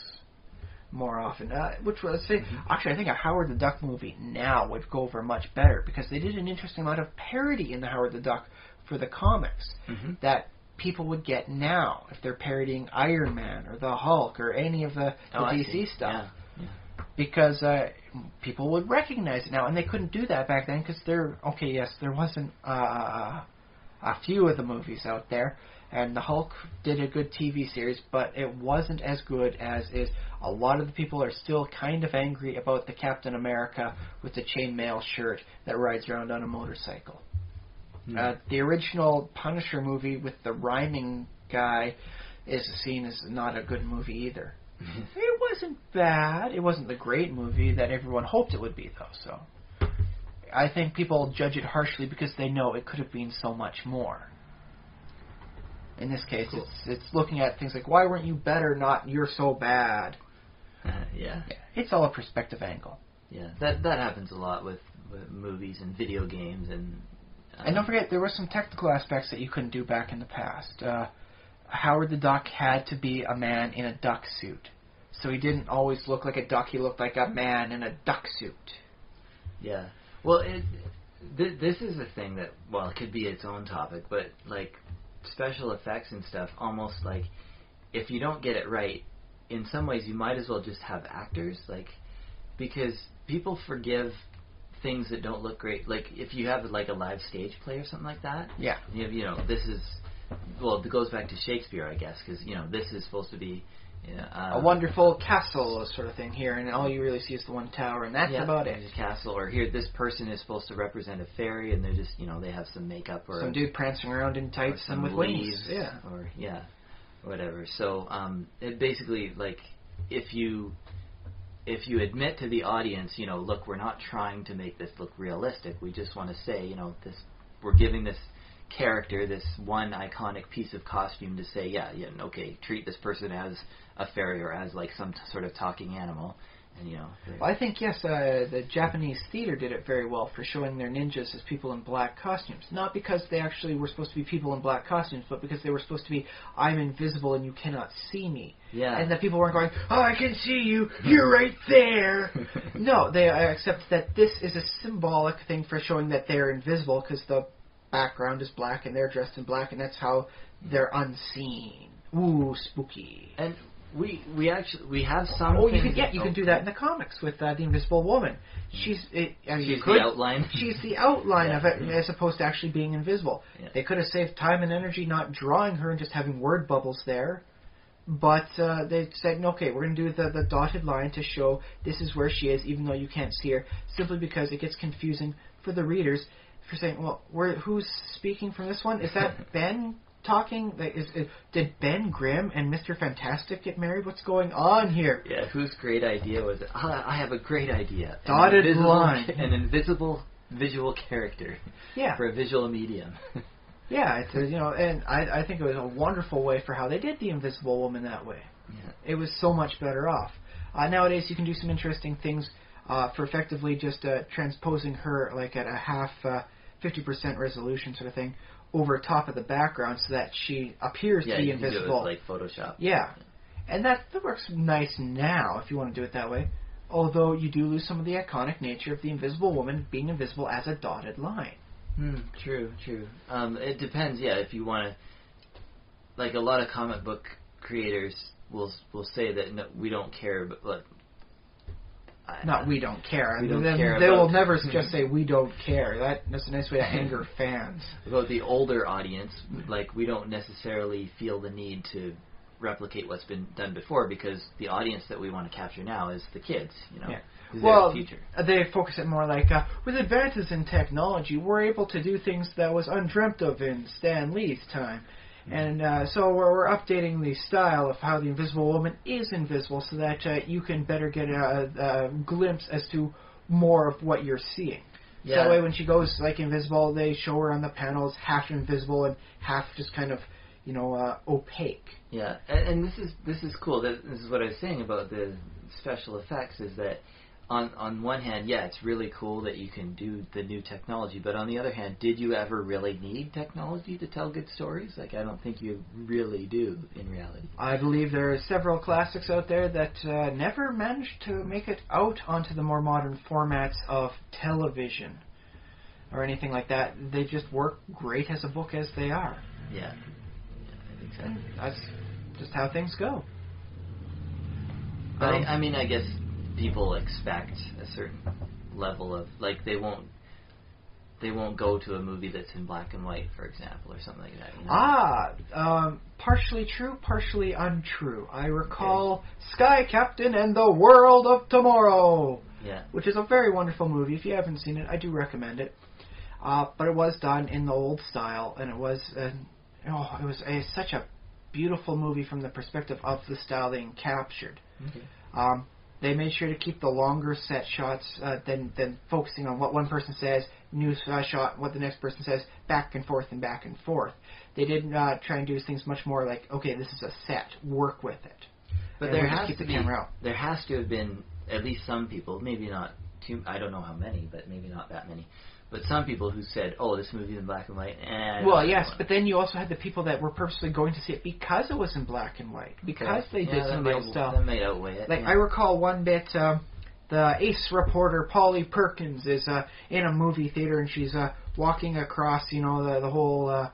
more often, which was actually I think a Howard the Duck movie now would go over much better, because they did an interesting amount of parody in the Howard the Duck for the comics that people would get now if they're parodying Iron Man or the Hulk or any of the DC stuff, because people would recognize it now, and they couldn't do that back then because there wasn't a few of the movies out there. And the Hulk did a good TV series, but it wasn't as good as is. A lot of the people are still kind of angry about the Captain America with the chainmail shirt that rides around on a motorcycle. The original Punisher movie with the rhyming guy is seen as not a good movie either. It wasn't bad. It wasn't the great movie that everyone hoped it would be, though. So I think people judge it harshly because they know it could have been so much more. In this case, it's looking at things like, why weren't you better, not you're so bad. Yeah. It's all a perspective angle. Yeah, that happens a lot with with movies and video games and don't forget, there were some technical aspects that you couldn't do back in the past. Howard the Duck had to be a man in a duck suit. So he didn't always look like a duck, he looked like a man in a duck suit. Yeah. Well, this is a thing that, well, it could be its own topic, but, like, special effects and stuff, almost like, if you don't get it right, in some ways you might as well just have actors, like, because people forgive things that don't look great. Like, if you have, like, a live stage play or something like that, yeah, you know, this is, well, it goes back to Shakespeare, I guess, because, you know, this is supposed to be a wonderful castle sort of thing here, and all you really see is the one tower, and that's about it. A castle, or here, this person is supposed to represent a fairy, and they're just, you know, they have some makeup or some dude prancing around in tights and with wings, or whatever. So, it basically, like, if you admit to the audience, you know, look, we're not trying to make this look realistic. We just want to say, you know, we're giving this character this one iconic piece of costume to say, okay, treat this person as a fairy or as like some sort of talking animal, and you know. Well, I think the Japanese theater did it very well for showing their ninjas as people in black costumes. Not because they actually were supposed to be people in black costumes, but because they were supposed to be, I'm invisible and you cannot see me. Yeah. And that people weren't going, oh, I can see you, you're right there. No, they accept that this is a symbolic thing for showing that they're invisible because the background is black and they're dressed in black, and that's how they're unseen. Ooh, spooky. And we have some. Oh, you can do that in the comics with the Invisible Woman. She's the outline. She's the outline of it, as opposed to actually being invisible. Yeah. They could have saved time and energy not drawing her and just having word bubbles there. But they said, okay, we're going to do the dotted line to show this is where she is, even though you can't see her, simply because it gets confusing for the readers. For saying, well, who's speaking from this one? Is that Ben talking? Like, did Ben Grimm and Mr. Fantastic get married? What's going on here? Yeah, whose great idea was it? I have a great idea. Dotted line. An invisible visual character. Yeah. For a visual medium. Yeah, it's and I think it was a wonderful way for how they did the Invisible Woman that way. Yeah. It was so much better off. Nowadays, you can do some interesting things for effectively just transposing her like at a half. 50% resolution sort of thing over top of the background so that she appears to be invisible. Do it with, like Photoshop. Yeah. And that works nice now if you want to do it that way. Although you do lose some of the iconic nature of the Invisible Woman being invisible as a dotted line. True. It depends, if you want to... Like, a lot of comic book creators will say that no, we don't care, but... Like, we don't care. They will never just say we don't care. That's a nice way to anger fans. About the older audience, like we don't necessarily feel the need to replicate what's been done before because the audience that we want to capture now is the kids, you know. Yeah. Well, the future. They focus it more like, with advances in technology, we're able to do things that was undreamt of in Stan Lee's time. And so we're updating the style of how the Invisible Woman is invisible so that you can better get a glimpse as to more of what you're seeing. Yeah. So that way when she goes like invisible, they show her on the panels half invisible and half just kind of, opaque. Yeah, and this is cool. This is what I was saying about the special effects is that on one hand, it's really cool that you can do the new technology, but on the other hand, did you ever really need technology to tell good stories? Like, I don't think you really do in reality. I believe there are several classics out there that never managed to make it out onto the more modern formats of television or anything like that. They just work great as a book as they are. Yeah, I think so. And that's just how things go. But I guess people expect a certain level of, like, they won't go to a movie that's in black and white, for example, or something like that. Partially true, partially untrue. I recall Sky Captain and the World of Tomorrow, which is a very wonderful movie. If you haven't seen it, I do recommend it. But it was done in the old style, and it was such a beautiful movie from the perspective of the style they captured. Okay. They made sure to keep the longer set shots than focusing on what one person says, new shot, what the next person says, back and forth and back and forth. They did try and do things much more like, okay, this is a set, work with it. But there has to have been at least some people, maybe not I don't know how many, but maybe not that many. But some people who said, "Oh, this movie's in black and white." Well, yes, but then you also had the people that were purposely going to see it because it was in black and white, because they did some real stuff. That might outweigh it. Like I recall one bit, the ace reporter Polly Perkins is in a movie theater and she's walking across, the whole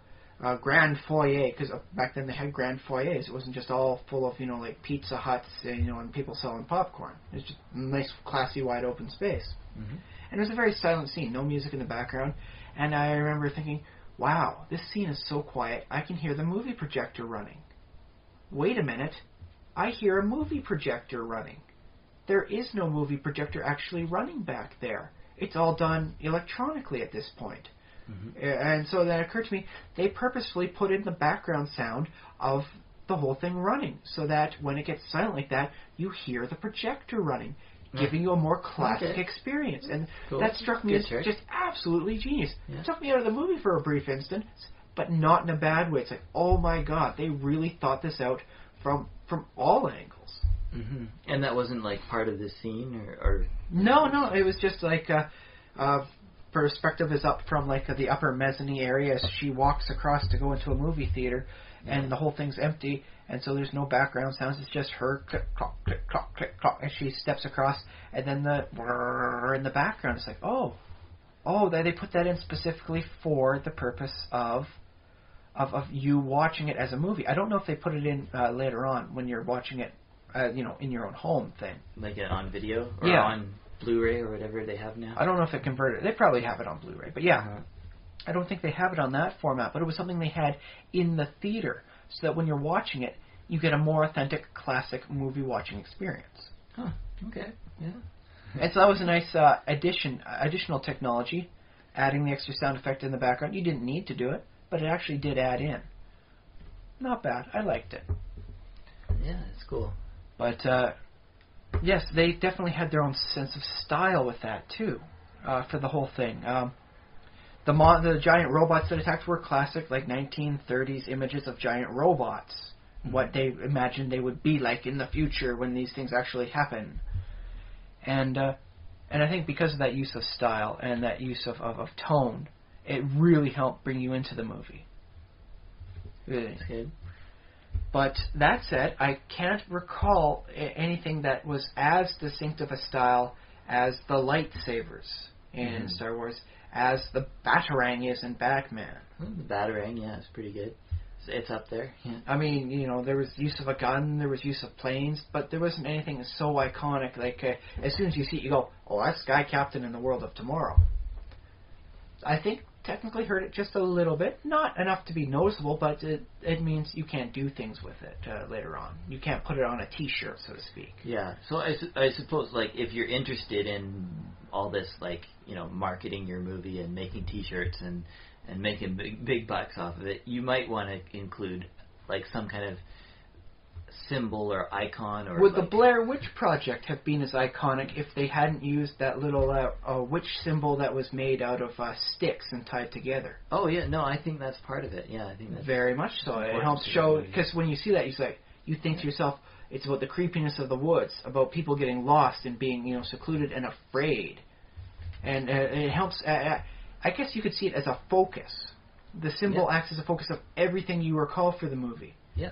grand foyer, because back then they had grand foyers. It wasn't just all full of like Pizza Huts, and people selling popcorn. It was just a nice, classy, wide open space. Mm-hmm. And it was a very silent scene, no music in the background. And I remember thinking, wow, this scene is so quiet, I can hear the movie projector running. Wait a minute, I hear a movie projector running. There is no movie projector actually running back there. It's all done electronically at this point. Mm-hmm. And so that occurred to me, they purposefully put in the background sound of the whole thing running, so that when it gets silent like that, you hear the projector running, giving you a more classic experience. And that struck me as just absolutely genius. Yeah. It took me out of the movie for a brief instant, but not in a bad way. It's like, oh my god, they really thought this out from all angles. Mm-hmm. And that wasn't like part of the scene, or No, it was just like perspective is up from like the upper mezzanine area as she walks across to go into a movie theater, and the whole thing's empty, and so there's no background sounds. It's just her click clock click clock click clock as she steps across, and then the in the background. It's like oh, they put that in specifically for the purpose of you watching it as a movie. I don't know if they put it in later on when you're watching it, in your own home thing, like on video or on Blu-ray or whatever they have now. I don't know if it converted. They probably have it on Blu-ray, but I don't think they have it on that format. But it was something they had in the theater, so that when you're watching it, you get a more authentic, classic movie watching experience. Huh. Okay. Yeah. And so that was a nice additional technology, adding the extra sound effect in the background. You didn't need to do it, but it actually did add in. Not bad. I liked it. Yeah, it's cool. But yes, they definitely had their own sense of style with that too, for the whole thing. The giant robots that attacked were classic, like 1930s images of giant robots. Mm-hmm. What they imagined they would be like in the future when these things actually happen. And I think because of that use of style and that use of tone, it really helped bring you into the movie. Really. That's good. But that said, I can't recall anything that was as distinctive a style as the lightsabers in Star Wars, as the Batarang is in Batman. The Batarang, it's pretty good. It's up there. Yeah. I mean, there was use of a gun, there was use of planes, but there wasn't anything so iconic. Like, as soon as you see it, you go, oh, that's Sky Captain in the World of Tomorrow. I think technically heard it just a little bit, not enough to be noticeable, but it means you can't do things with it later on. You can't put it on a T-shirt, so to speak. Yeah. So I suppose, like, if you're interested in all this, like, marketing your movie and making T-shirts and making big bucks off of it, you might want to include like some kind of symbol or icon. Or would the Blair Witch Project have been as iconic if they hadn't used that little witch symbol that was made out of sticks and tied together? Oh yeah, no, I think that's part of it. Yeah, I think that's very much so. It helps show, because when you see that, you think to yourself, it's about the creepiness of the woods, about people getting lost and being secluded and afraid, and it helps. I guess you could see it as a focus. The symbol acts as a focus of everything you recall for the movie. Yeah.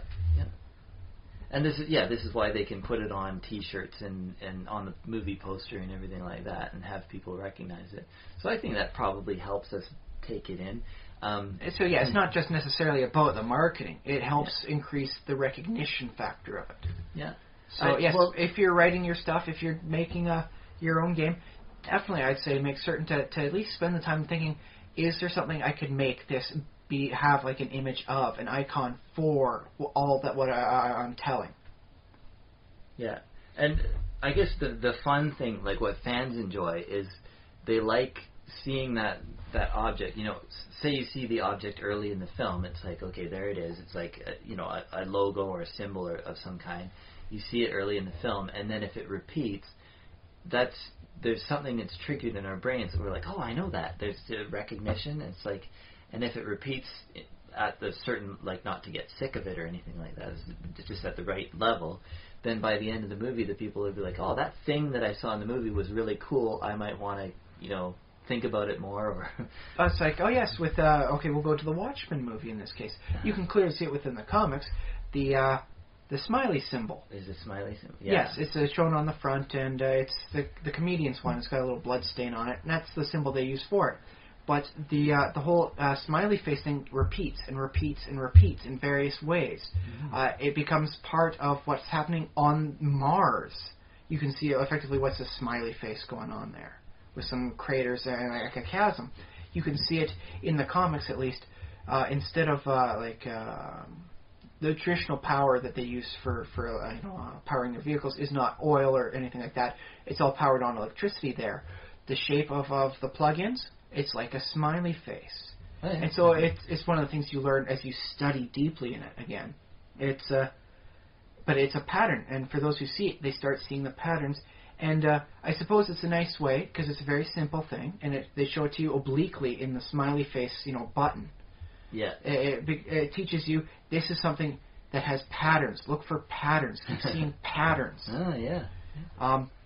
And this is why they can put it on T-shirts and on the movie poster and everything like that, and have people recognize it. So I think that probably helps us take it in. It's not just necessarily about the marketing. It helps increase the recognition factor of it. Yeah. So if you're writing your stuff, if you're making your own game, definitely I'd say make certain to at least spend the time thinking, is there something I could make this have like an image of, an icon for all that what I'm telling. Yeah, and I guess the fun thing, like what fans enjoy, is they like seeing that object. Say you see the object early in the film, it's like, okay, there it is. It's like a logo or a symbol of some kind. You see it early in the film, and then if it repeats, there's something that's triggered in our brains that we're like, oh, I know that. There's the recognition. It's like, and if it repeats at the certain, like, not to get sick of it or anything like that, it's just at the right level, then by the end of the movie, the people would be like, oh, that thing that I saw in the movie was really cool. I might want to, think about it more. Or it's like, oh yes, with we'll go to the Watchmen movie in this case. You can clearly see it within the comics. The smiley symbol. Is a smiley symbol? Yeah. Yes, it's shown on the front, and it's the comedian's one. It's got a little blood stain on it, and that's the symbol they use for it. But the whole smiley face thing repeats and repeats and repeats in various ways. Mm-hmm. It becomes part of what's happening on Mars. You can see effectively what's a smiley face going on there, with some craters and like a chasm. You can see it in the comics, at least. Instead of the traditional power that they use for powering their vehicles is not oil or anything like that. It's all powered on electricity there. The shape of the plug-ins, it's like a smiley face. Oh, yeah. And so it's one of the things you learn as you study deeply in it again. But it's a pattern, and for those who see it, they start seeing the patterns. And I suppose it's a nice way, because it's a very simple thing, and they show it to you obliquely in the smiley face, button. Yeah. It teaches you this is something that has patterns. Look for patterns. Keep seeing patterns. Oh, yeah.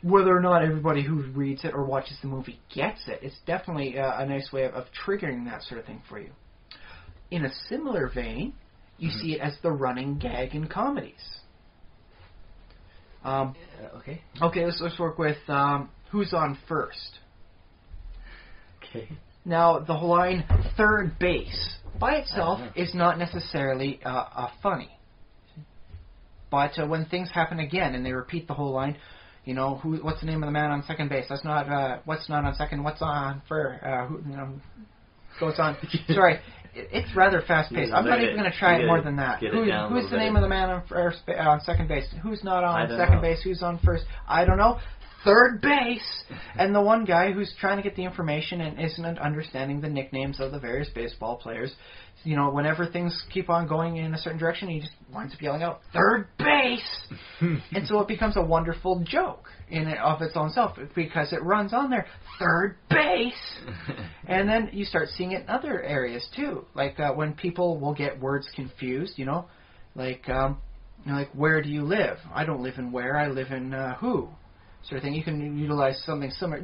Whether or not everybody who reads it or watches the movie gets it, it's definitely a nice way of triggering that sort of thing for you. In a similar vein, you see it as the running gag in comedies. Okay. Okay, let's work with Who's On First. Okay. Now, the whole line, third base, by itself is not necessarily funny. But when things happen again and they repeat the whole line, what's the name of the man on second base? That's not, what's not on second, what's on first, goes on. Sorry, it's rather fast-paced. I'm not even going to try it more than that. Who's the name of the man on second base? Who's not on second base? Who's on first? I don't know. Third base! And the one guy who's trying to get the information and isn't understanding the nicknames of the various baseball players, whenever things keep on going in a certain direction, he just winds up yelling out, third base! And so it becomes a wonderful joke in and of its own self, because it runs on there, third base! And then you start seeing it in other areas too, like when people will get words confused, like where do you live? I don't live in where, I live in who? Sort of thing. You can utilize something similar.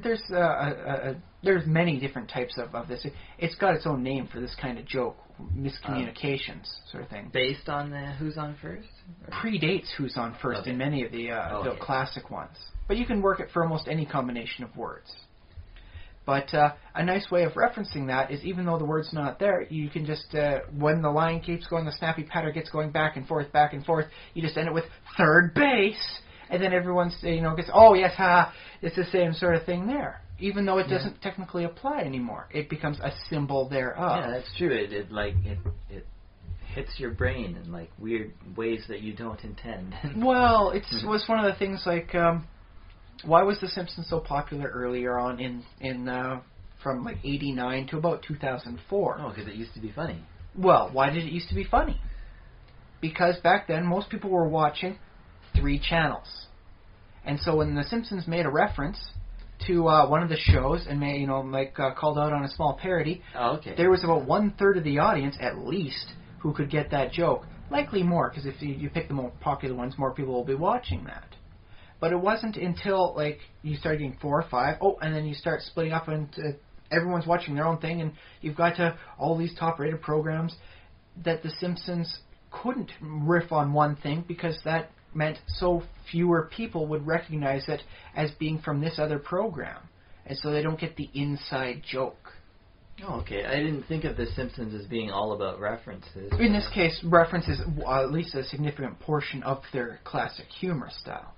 There's many different types of this. It's got its own name for this kind of joke, miscommunications sort of thing. Based on the Who's On First? Predates Who's On First in many of the classic ones. But you can work it for almost any combination of words. But a nice way of referencing that is even though the word's not there, you can just, when the line keeps going, the snappy patter gets going back and forth, you just end it with third base. And then everyone gets, oh yes, it's the same sort of thing there. Even though it doesn't technically apply anymore, it becomes a symbol thereof. Yeah, that's true. It hits your brain in like weird ways that you don't intend. Well, it was one of the things like, why was The Simpsons so popular earlier on in from like '89 to about 2004? Oh, because it used to be funny. Well, why did it used to be funny? Because back then most people were watching 3 channels. And so when The Simpsons made a reference to one of the shows and called out on a small parody, there was about 1/3 of the audience, at least, who could get that joke. Likely more, because if you pick the more popular ones, more people will be watching that. But it wasn't until you start getting 4 or 5, and then you start splitting up into everyone's watching their own thing, and you've got all these top-rated programs, that The Simpsons couldn't riff on one thing, because that meant so fewer people would recognize it as being from this other program. And so they don't get the inside joke. Oh, okay. I didn't think of The Simpsons as being all about references. In this case, references at least a significant portion of their classic humor style.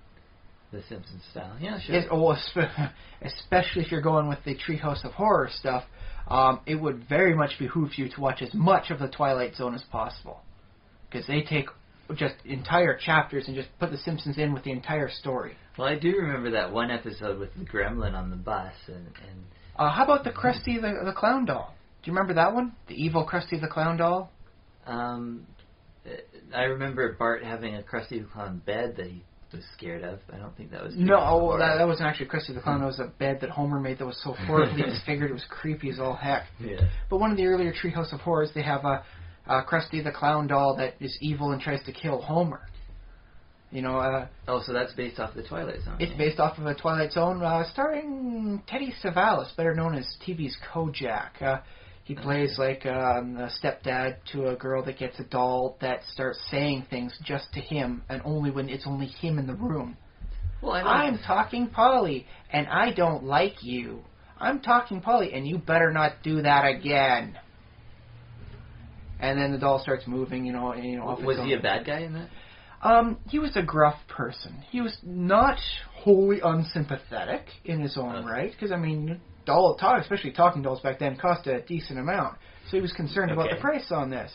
The Simpsons style, yeah, sure. Especially if you're going with the Treehouse of Horror stuff, it would very much behoove you to watch as much of the Twilight Zone as possible. Because they take just entire chapters and just put The Simpsons in with the entire story. Well, I do remember that one episode with the gremlin on the bus. And how about the Krusty the Clown doll? Do you remember that one? The evil Krusty the Clown doll? I remember Bart having a Krusty the Clown bed that he was scared of. I don't think that was... No, that wasn't actually Krusty the Clown. It was a bed that Homer made that was so horribly disfigured it was creepy as all heck. Yeah. But one of the earlier Treehouse of Horrors, they have Krusty the Clown doll that is evil and tries to kill Homer. You know. So that's based off the Twilight Zone. It's based off of a Twilight Zone, starring Teddy Savalas, better known as TV's Kojak. He plays like a stepdad to a girl that gets a doll that starts saying things just to him, and only when it's only him in the room. Well, I'm talking Polly, and I don't like you. I'm talking Polly, and you better not do that again. And then the doll starts moving, off its own. Was he a bad guy in that? He was a gruff person. He was not wholly unsympathetic in his own right, because, especially talking dolls back then, cost a decent amount. So he was concerned about the price on this,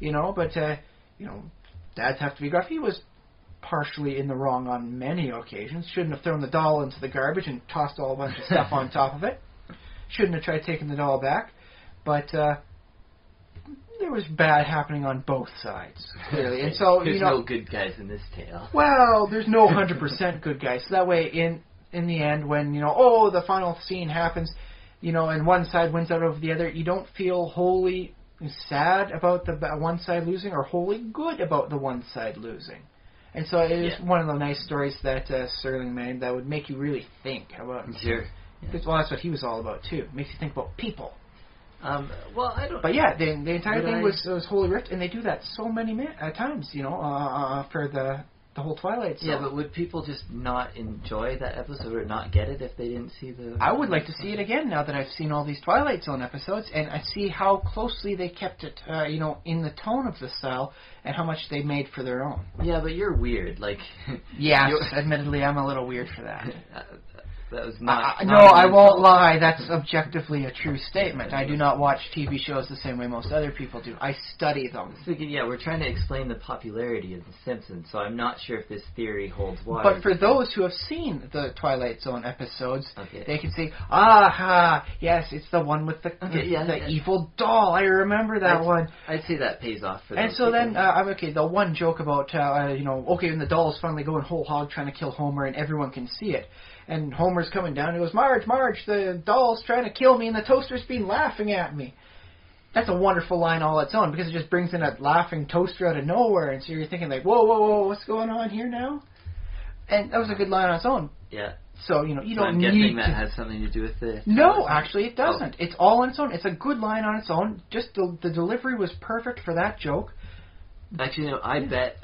but, dads have to be gruff. He was partially in the wrong on many occasions. Shouldn't have thrown the doll into the garbage and tossed a whole bunch of stuff on top of it. Shouldn't have tried taking the doll back. But, there was bad happening on both sides, clearly. And so, there's no good guys in this tale. Well, there's no 100% good guys. So that way, in the end, when, the final scene happens, and one side wins out over the other, you don't feel wholly sad about the one side losing or wholly good about the one side losing. And so it is one of the nice stories that Serling made that would make you really think about. Sure. Yeah. Well, that's what he was all about, too. It makes you think about people. Well, I don't... But yeah, the entire thing was wholly ripped, and they do that so many times, for the whole Twilight Zone. Yeah, but would people just not enjoy that episode or not get it if they didn't see the... I would like to see it again now that I've seen all these Twilight Zone episodes, and I see how closely they kept it, in the tone of the style, and how much they made for their own. Yeah, but you're weird, Yes, admittedly, I'm a little weird for that. That was not... No, I won't lie. That's objectively a true statement. I do not watch TV shows the same way most other people do. I study them. Thinking, we're trying to explain the popularity of The Simpsons, so I'm not sure if this theory holds water. But for those who have seen the Twilight Zone episodes, they can say, aha, yes, it's the one with the evil doll. I remember that one. I'd say that pays off for And so people. then, the one joke about, when the doll is finally going whole hog trying to kill Homer and everyone can see it. And Homer's coming down and he goes, Marge, the doll's trying to kill me and the toaster's been laughing at me. That's a wonderful line all its own because it just brings in a laughing toaster out of nowhere. And so you're thinking whoa, what's going on here now? And that was a good line on its own. Yeah. So, you don't need to... I'm guessing that has something to do with it? No, actually it doesn't. It's all on its own. It's a good line on its own. Just the delivery was perfect for that joke. Actually, I bet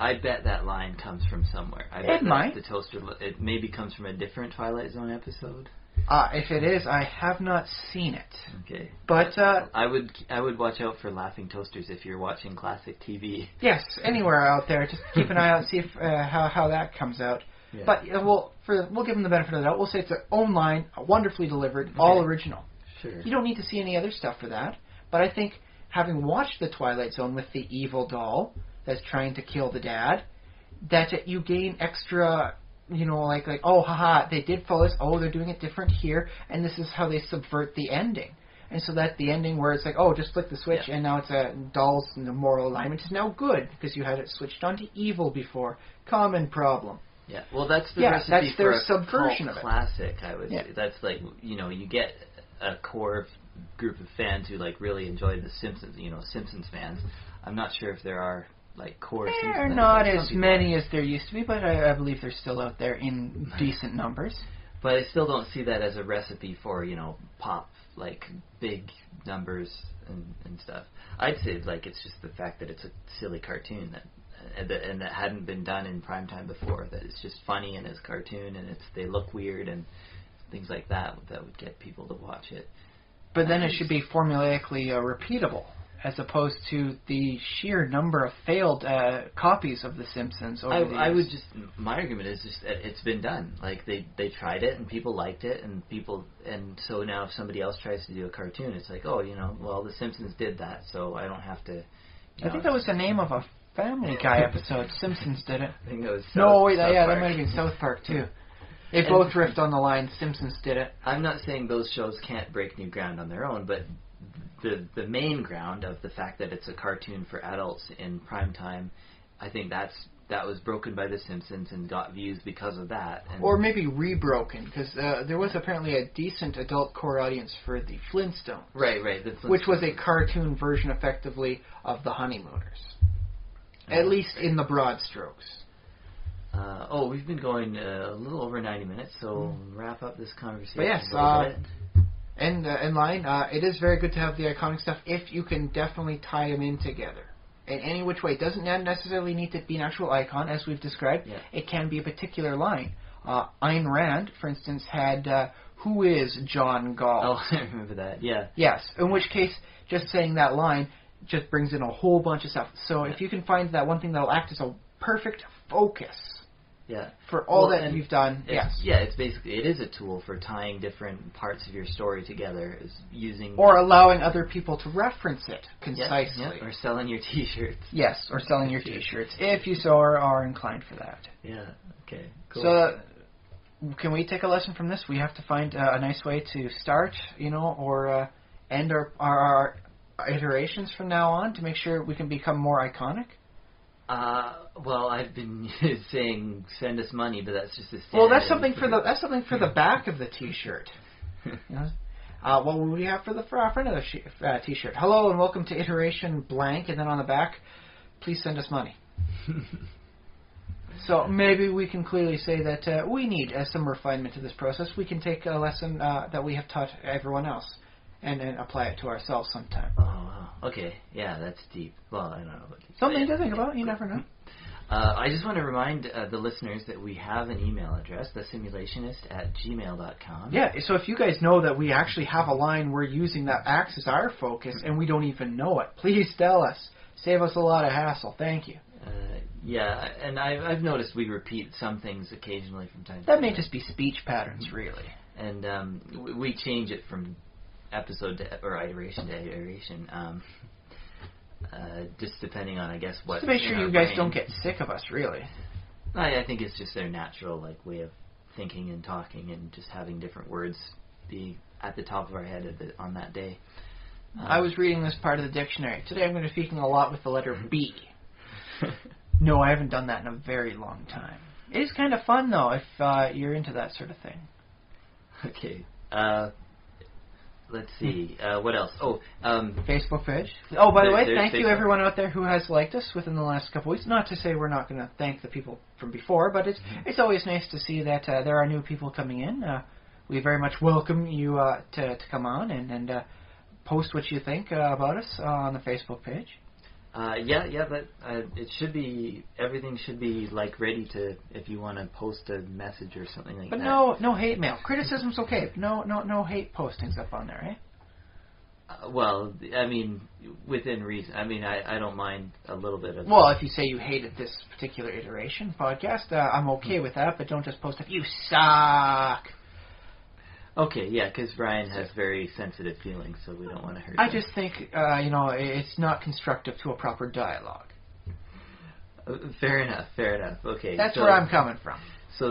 that line comes from somewhere. I bet it might. The toaster. It maybe comes from a different Twilight Zone episode. If it is, I have not seen it. Okay. But I would watch out for laughing toasters if you're watching classic TV. Yes, anywhere out there, just keep an eye out and see if how that comes out. Yeah. But we'll give them the benefit of the doubt. We'll say it's their own line, wonderfully delivered, all original. Sure. You don't need to see any other stuff for that. But I think having watched the Twilight Zone with the evil doll that's trying to kill the dad, that you gain extra, oh, haha, they did follow this, oh, they're doing it different here, and this is how they subvert the ending. And so that the ending where it's just flick the switch, and now it's a doll's moral alignment is now good, because you had it switched on to evil before. Common problem. Yeah, well, that's the recipe that's their for a subversion cult of it. Classic, I would say. That's you get a core group of fans who, really enjoy The Simpsons, Simpsons fans. I'm not sure if there are... core Simpsons. There are not as many as there used to be, but I believe they're still out there in decent numbers. But I still don't see that as a recipe for, pop, big numbers and stuff. I'd say, it's just the fact that it's a silly cartoon and that hadn't been done in primetime before, that it's just funny and it's cartoon and they look weird and things like that would get people to watch it. But then it should be formulaically repeatable, as opposed to the sheer number of failed copies of The Simpsons over the years. My argument is just that it's been done. They tried it and people liked it and so now if somebody else tries to do a cartoon, it's The Simpsons did that, so I don't have to. I think that was the name of a Family Guy episode. Simpsons did it. I think it was that might have been South Park too. They both riffed on the line, Simpsons did it. I'm not saying those shows can't break new ground on their own, but the main ground of the fact that it's a cartoon for adults in prime time, I think that's that was broken by The Simpsons and got views because of that. And or maybe rebroken, because there was apparently a decent adult core audience for the Flintstones. Right, the Flintstones. Which was a cartoon version, effectively, of the Honeymooners. At least in the broad strokes. We've been going a little over 90 minutes, so we'll wrap up this conversation. But yes, in line, it is very good to have the iconic stuff if you can definitely tie them in together. In any which way. It doesn't necessarily need to be an actual icon, as we've described. Yeah. It can be a particular line. Ayn Rand, for instance, had, who is John Gall? Oh, I remember that, yeah. Yes, in which case, just saying that line just brings in a whole bunch of stuff. So if you can find that one thing that will act as a perfect focus for all that you've done, yes. Yeah, it is a tool for tying different parts of your story together, is using... Or allowing other people to reference it concisely. Yeah, or selling your T-shirts. Yes, or selling your T-shirts, if you so are inclined for that. Yeah, okay, cool. So, can we take a lesson from this? We have to find a nice way to start, or end our iterations from now on to make sure we can become more iconic? Well, I've been saying send us money, but that's just a standard. Well, that's something for the back of the T-shirt. What would we have for the front of the T-shirt? Hello and welcome to iteration blank, and then on the back, please send us money. So maybe we can clearly say that we need some refinement to this process. We can take a lesson that we have taught everyone else and apply it to ourselves sometime. Oh, wow. Okay. Yeah, that's deep. Well, I don't know about deep. Something to think about. You never know. I just want to remind the listeners that we have an email address, thesimulationist@gmail.com. Yeah, so if you guys know that we actually have a line we're using that acts as our focus and we don't even know it, please tell us. Save us a lot of hassle. Thank you. Yeah, and I've noticed we repeat some things occasionally from time to time. That may just be speech patterns, really. And we change it from episode or iteration to iteration, just depending on, I guess, what... Just to make sure you guys don't get sick of us, really. I think it's just their natural way of thinking and talking and just having different words be at the top of our head on that day. I was reading this part of the dictionary. Today I'm going to be speaking a lot with the letter B. No, I haven't done that in a very long time. It is kind of fun, though, if you're into that sort of thing. Okay. Let's see. What else? Oh, Facebook page. Oh, by the way, thank you everyone out there who has liked us within the last couple weeks. Not to say we're not going to thank the people from before, but it's always nice to see that there are new people coming in. We very much welcome you to come on and post what you think about us on the Facebook page. Yeah, but it should be, everything should be ready to, if you want to post a message or something like that. But no hate mail. Criticism's okay. No hate postings up on there, eh? Well, I mean, within reason. I mean, I don't mind a little bit of... Well, if you say you hated this particular iteration podcast, I'm okay with that, but don't just post you suck. Okay, yeah, because Brian has very sensitive feelings, so we don't want to hurt him. I just think, it's not constructive to a proper dialogue. Fair enough. Okay. That's where I'm coming from. So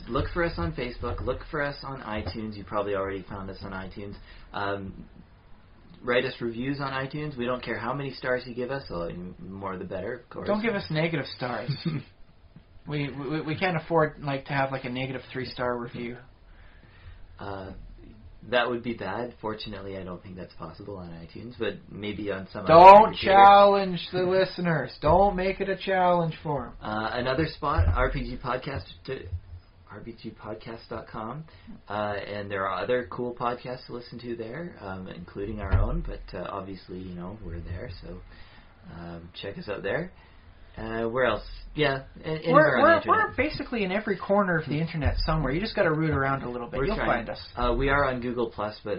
look for us on Facebook, look for us on iTunes. You probably already found us on iTunes. Write us reviews on iTunes. We don't care how many stars you give us, so more the better, of course. Don't give us negative stars. we can't afford to have a negative 3-star review. That would be bad. Fortunately, I don't think that's possible on iTunes, but maybe on some Don't challenge the listeners. Don't make it a challenge for them. Another spot, rpgpodcast.com, and there are other cool podcasts to listen to there, including our own, but obviously, we're there, so check us out there. Where else? Yeah, anywhere on the internet. We're basically in every corner of the internet somewhere. You just got to root around a little bit. You'll find us. We are on Google+, but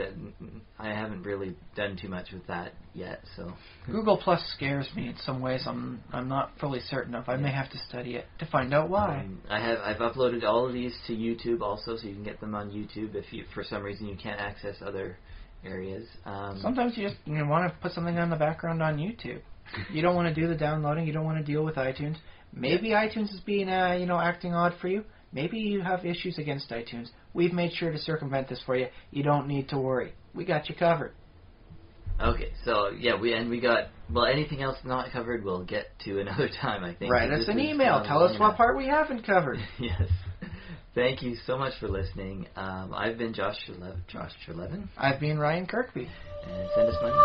I haven't really done too much with that yet. So Google+ scares me in some ways. I'm not fully certain of. I may have to study it to find out why. I've uploaded all of these to YouTube also, so you can get them on YouTube if for some reason you can't access other areas. Sometimes you just want to put something on the background on YouTube. You don't want to do the downloading. You don't want to deal with iTunes. Maybe iTunes is being, acting odd for you. Maybe you have issues against iTunes. We've made sure to circumvent this for you. You don't need to worry. We got you covered. Okay, so yeah, we got Well, anything else not covered, we'll get to another time, I think. Write us an email. Tell us what part we haven't covered. Yes. Thank you so much for listening. I've been Josh Trelevin. I've been Ryan Kirkby. And send us money.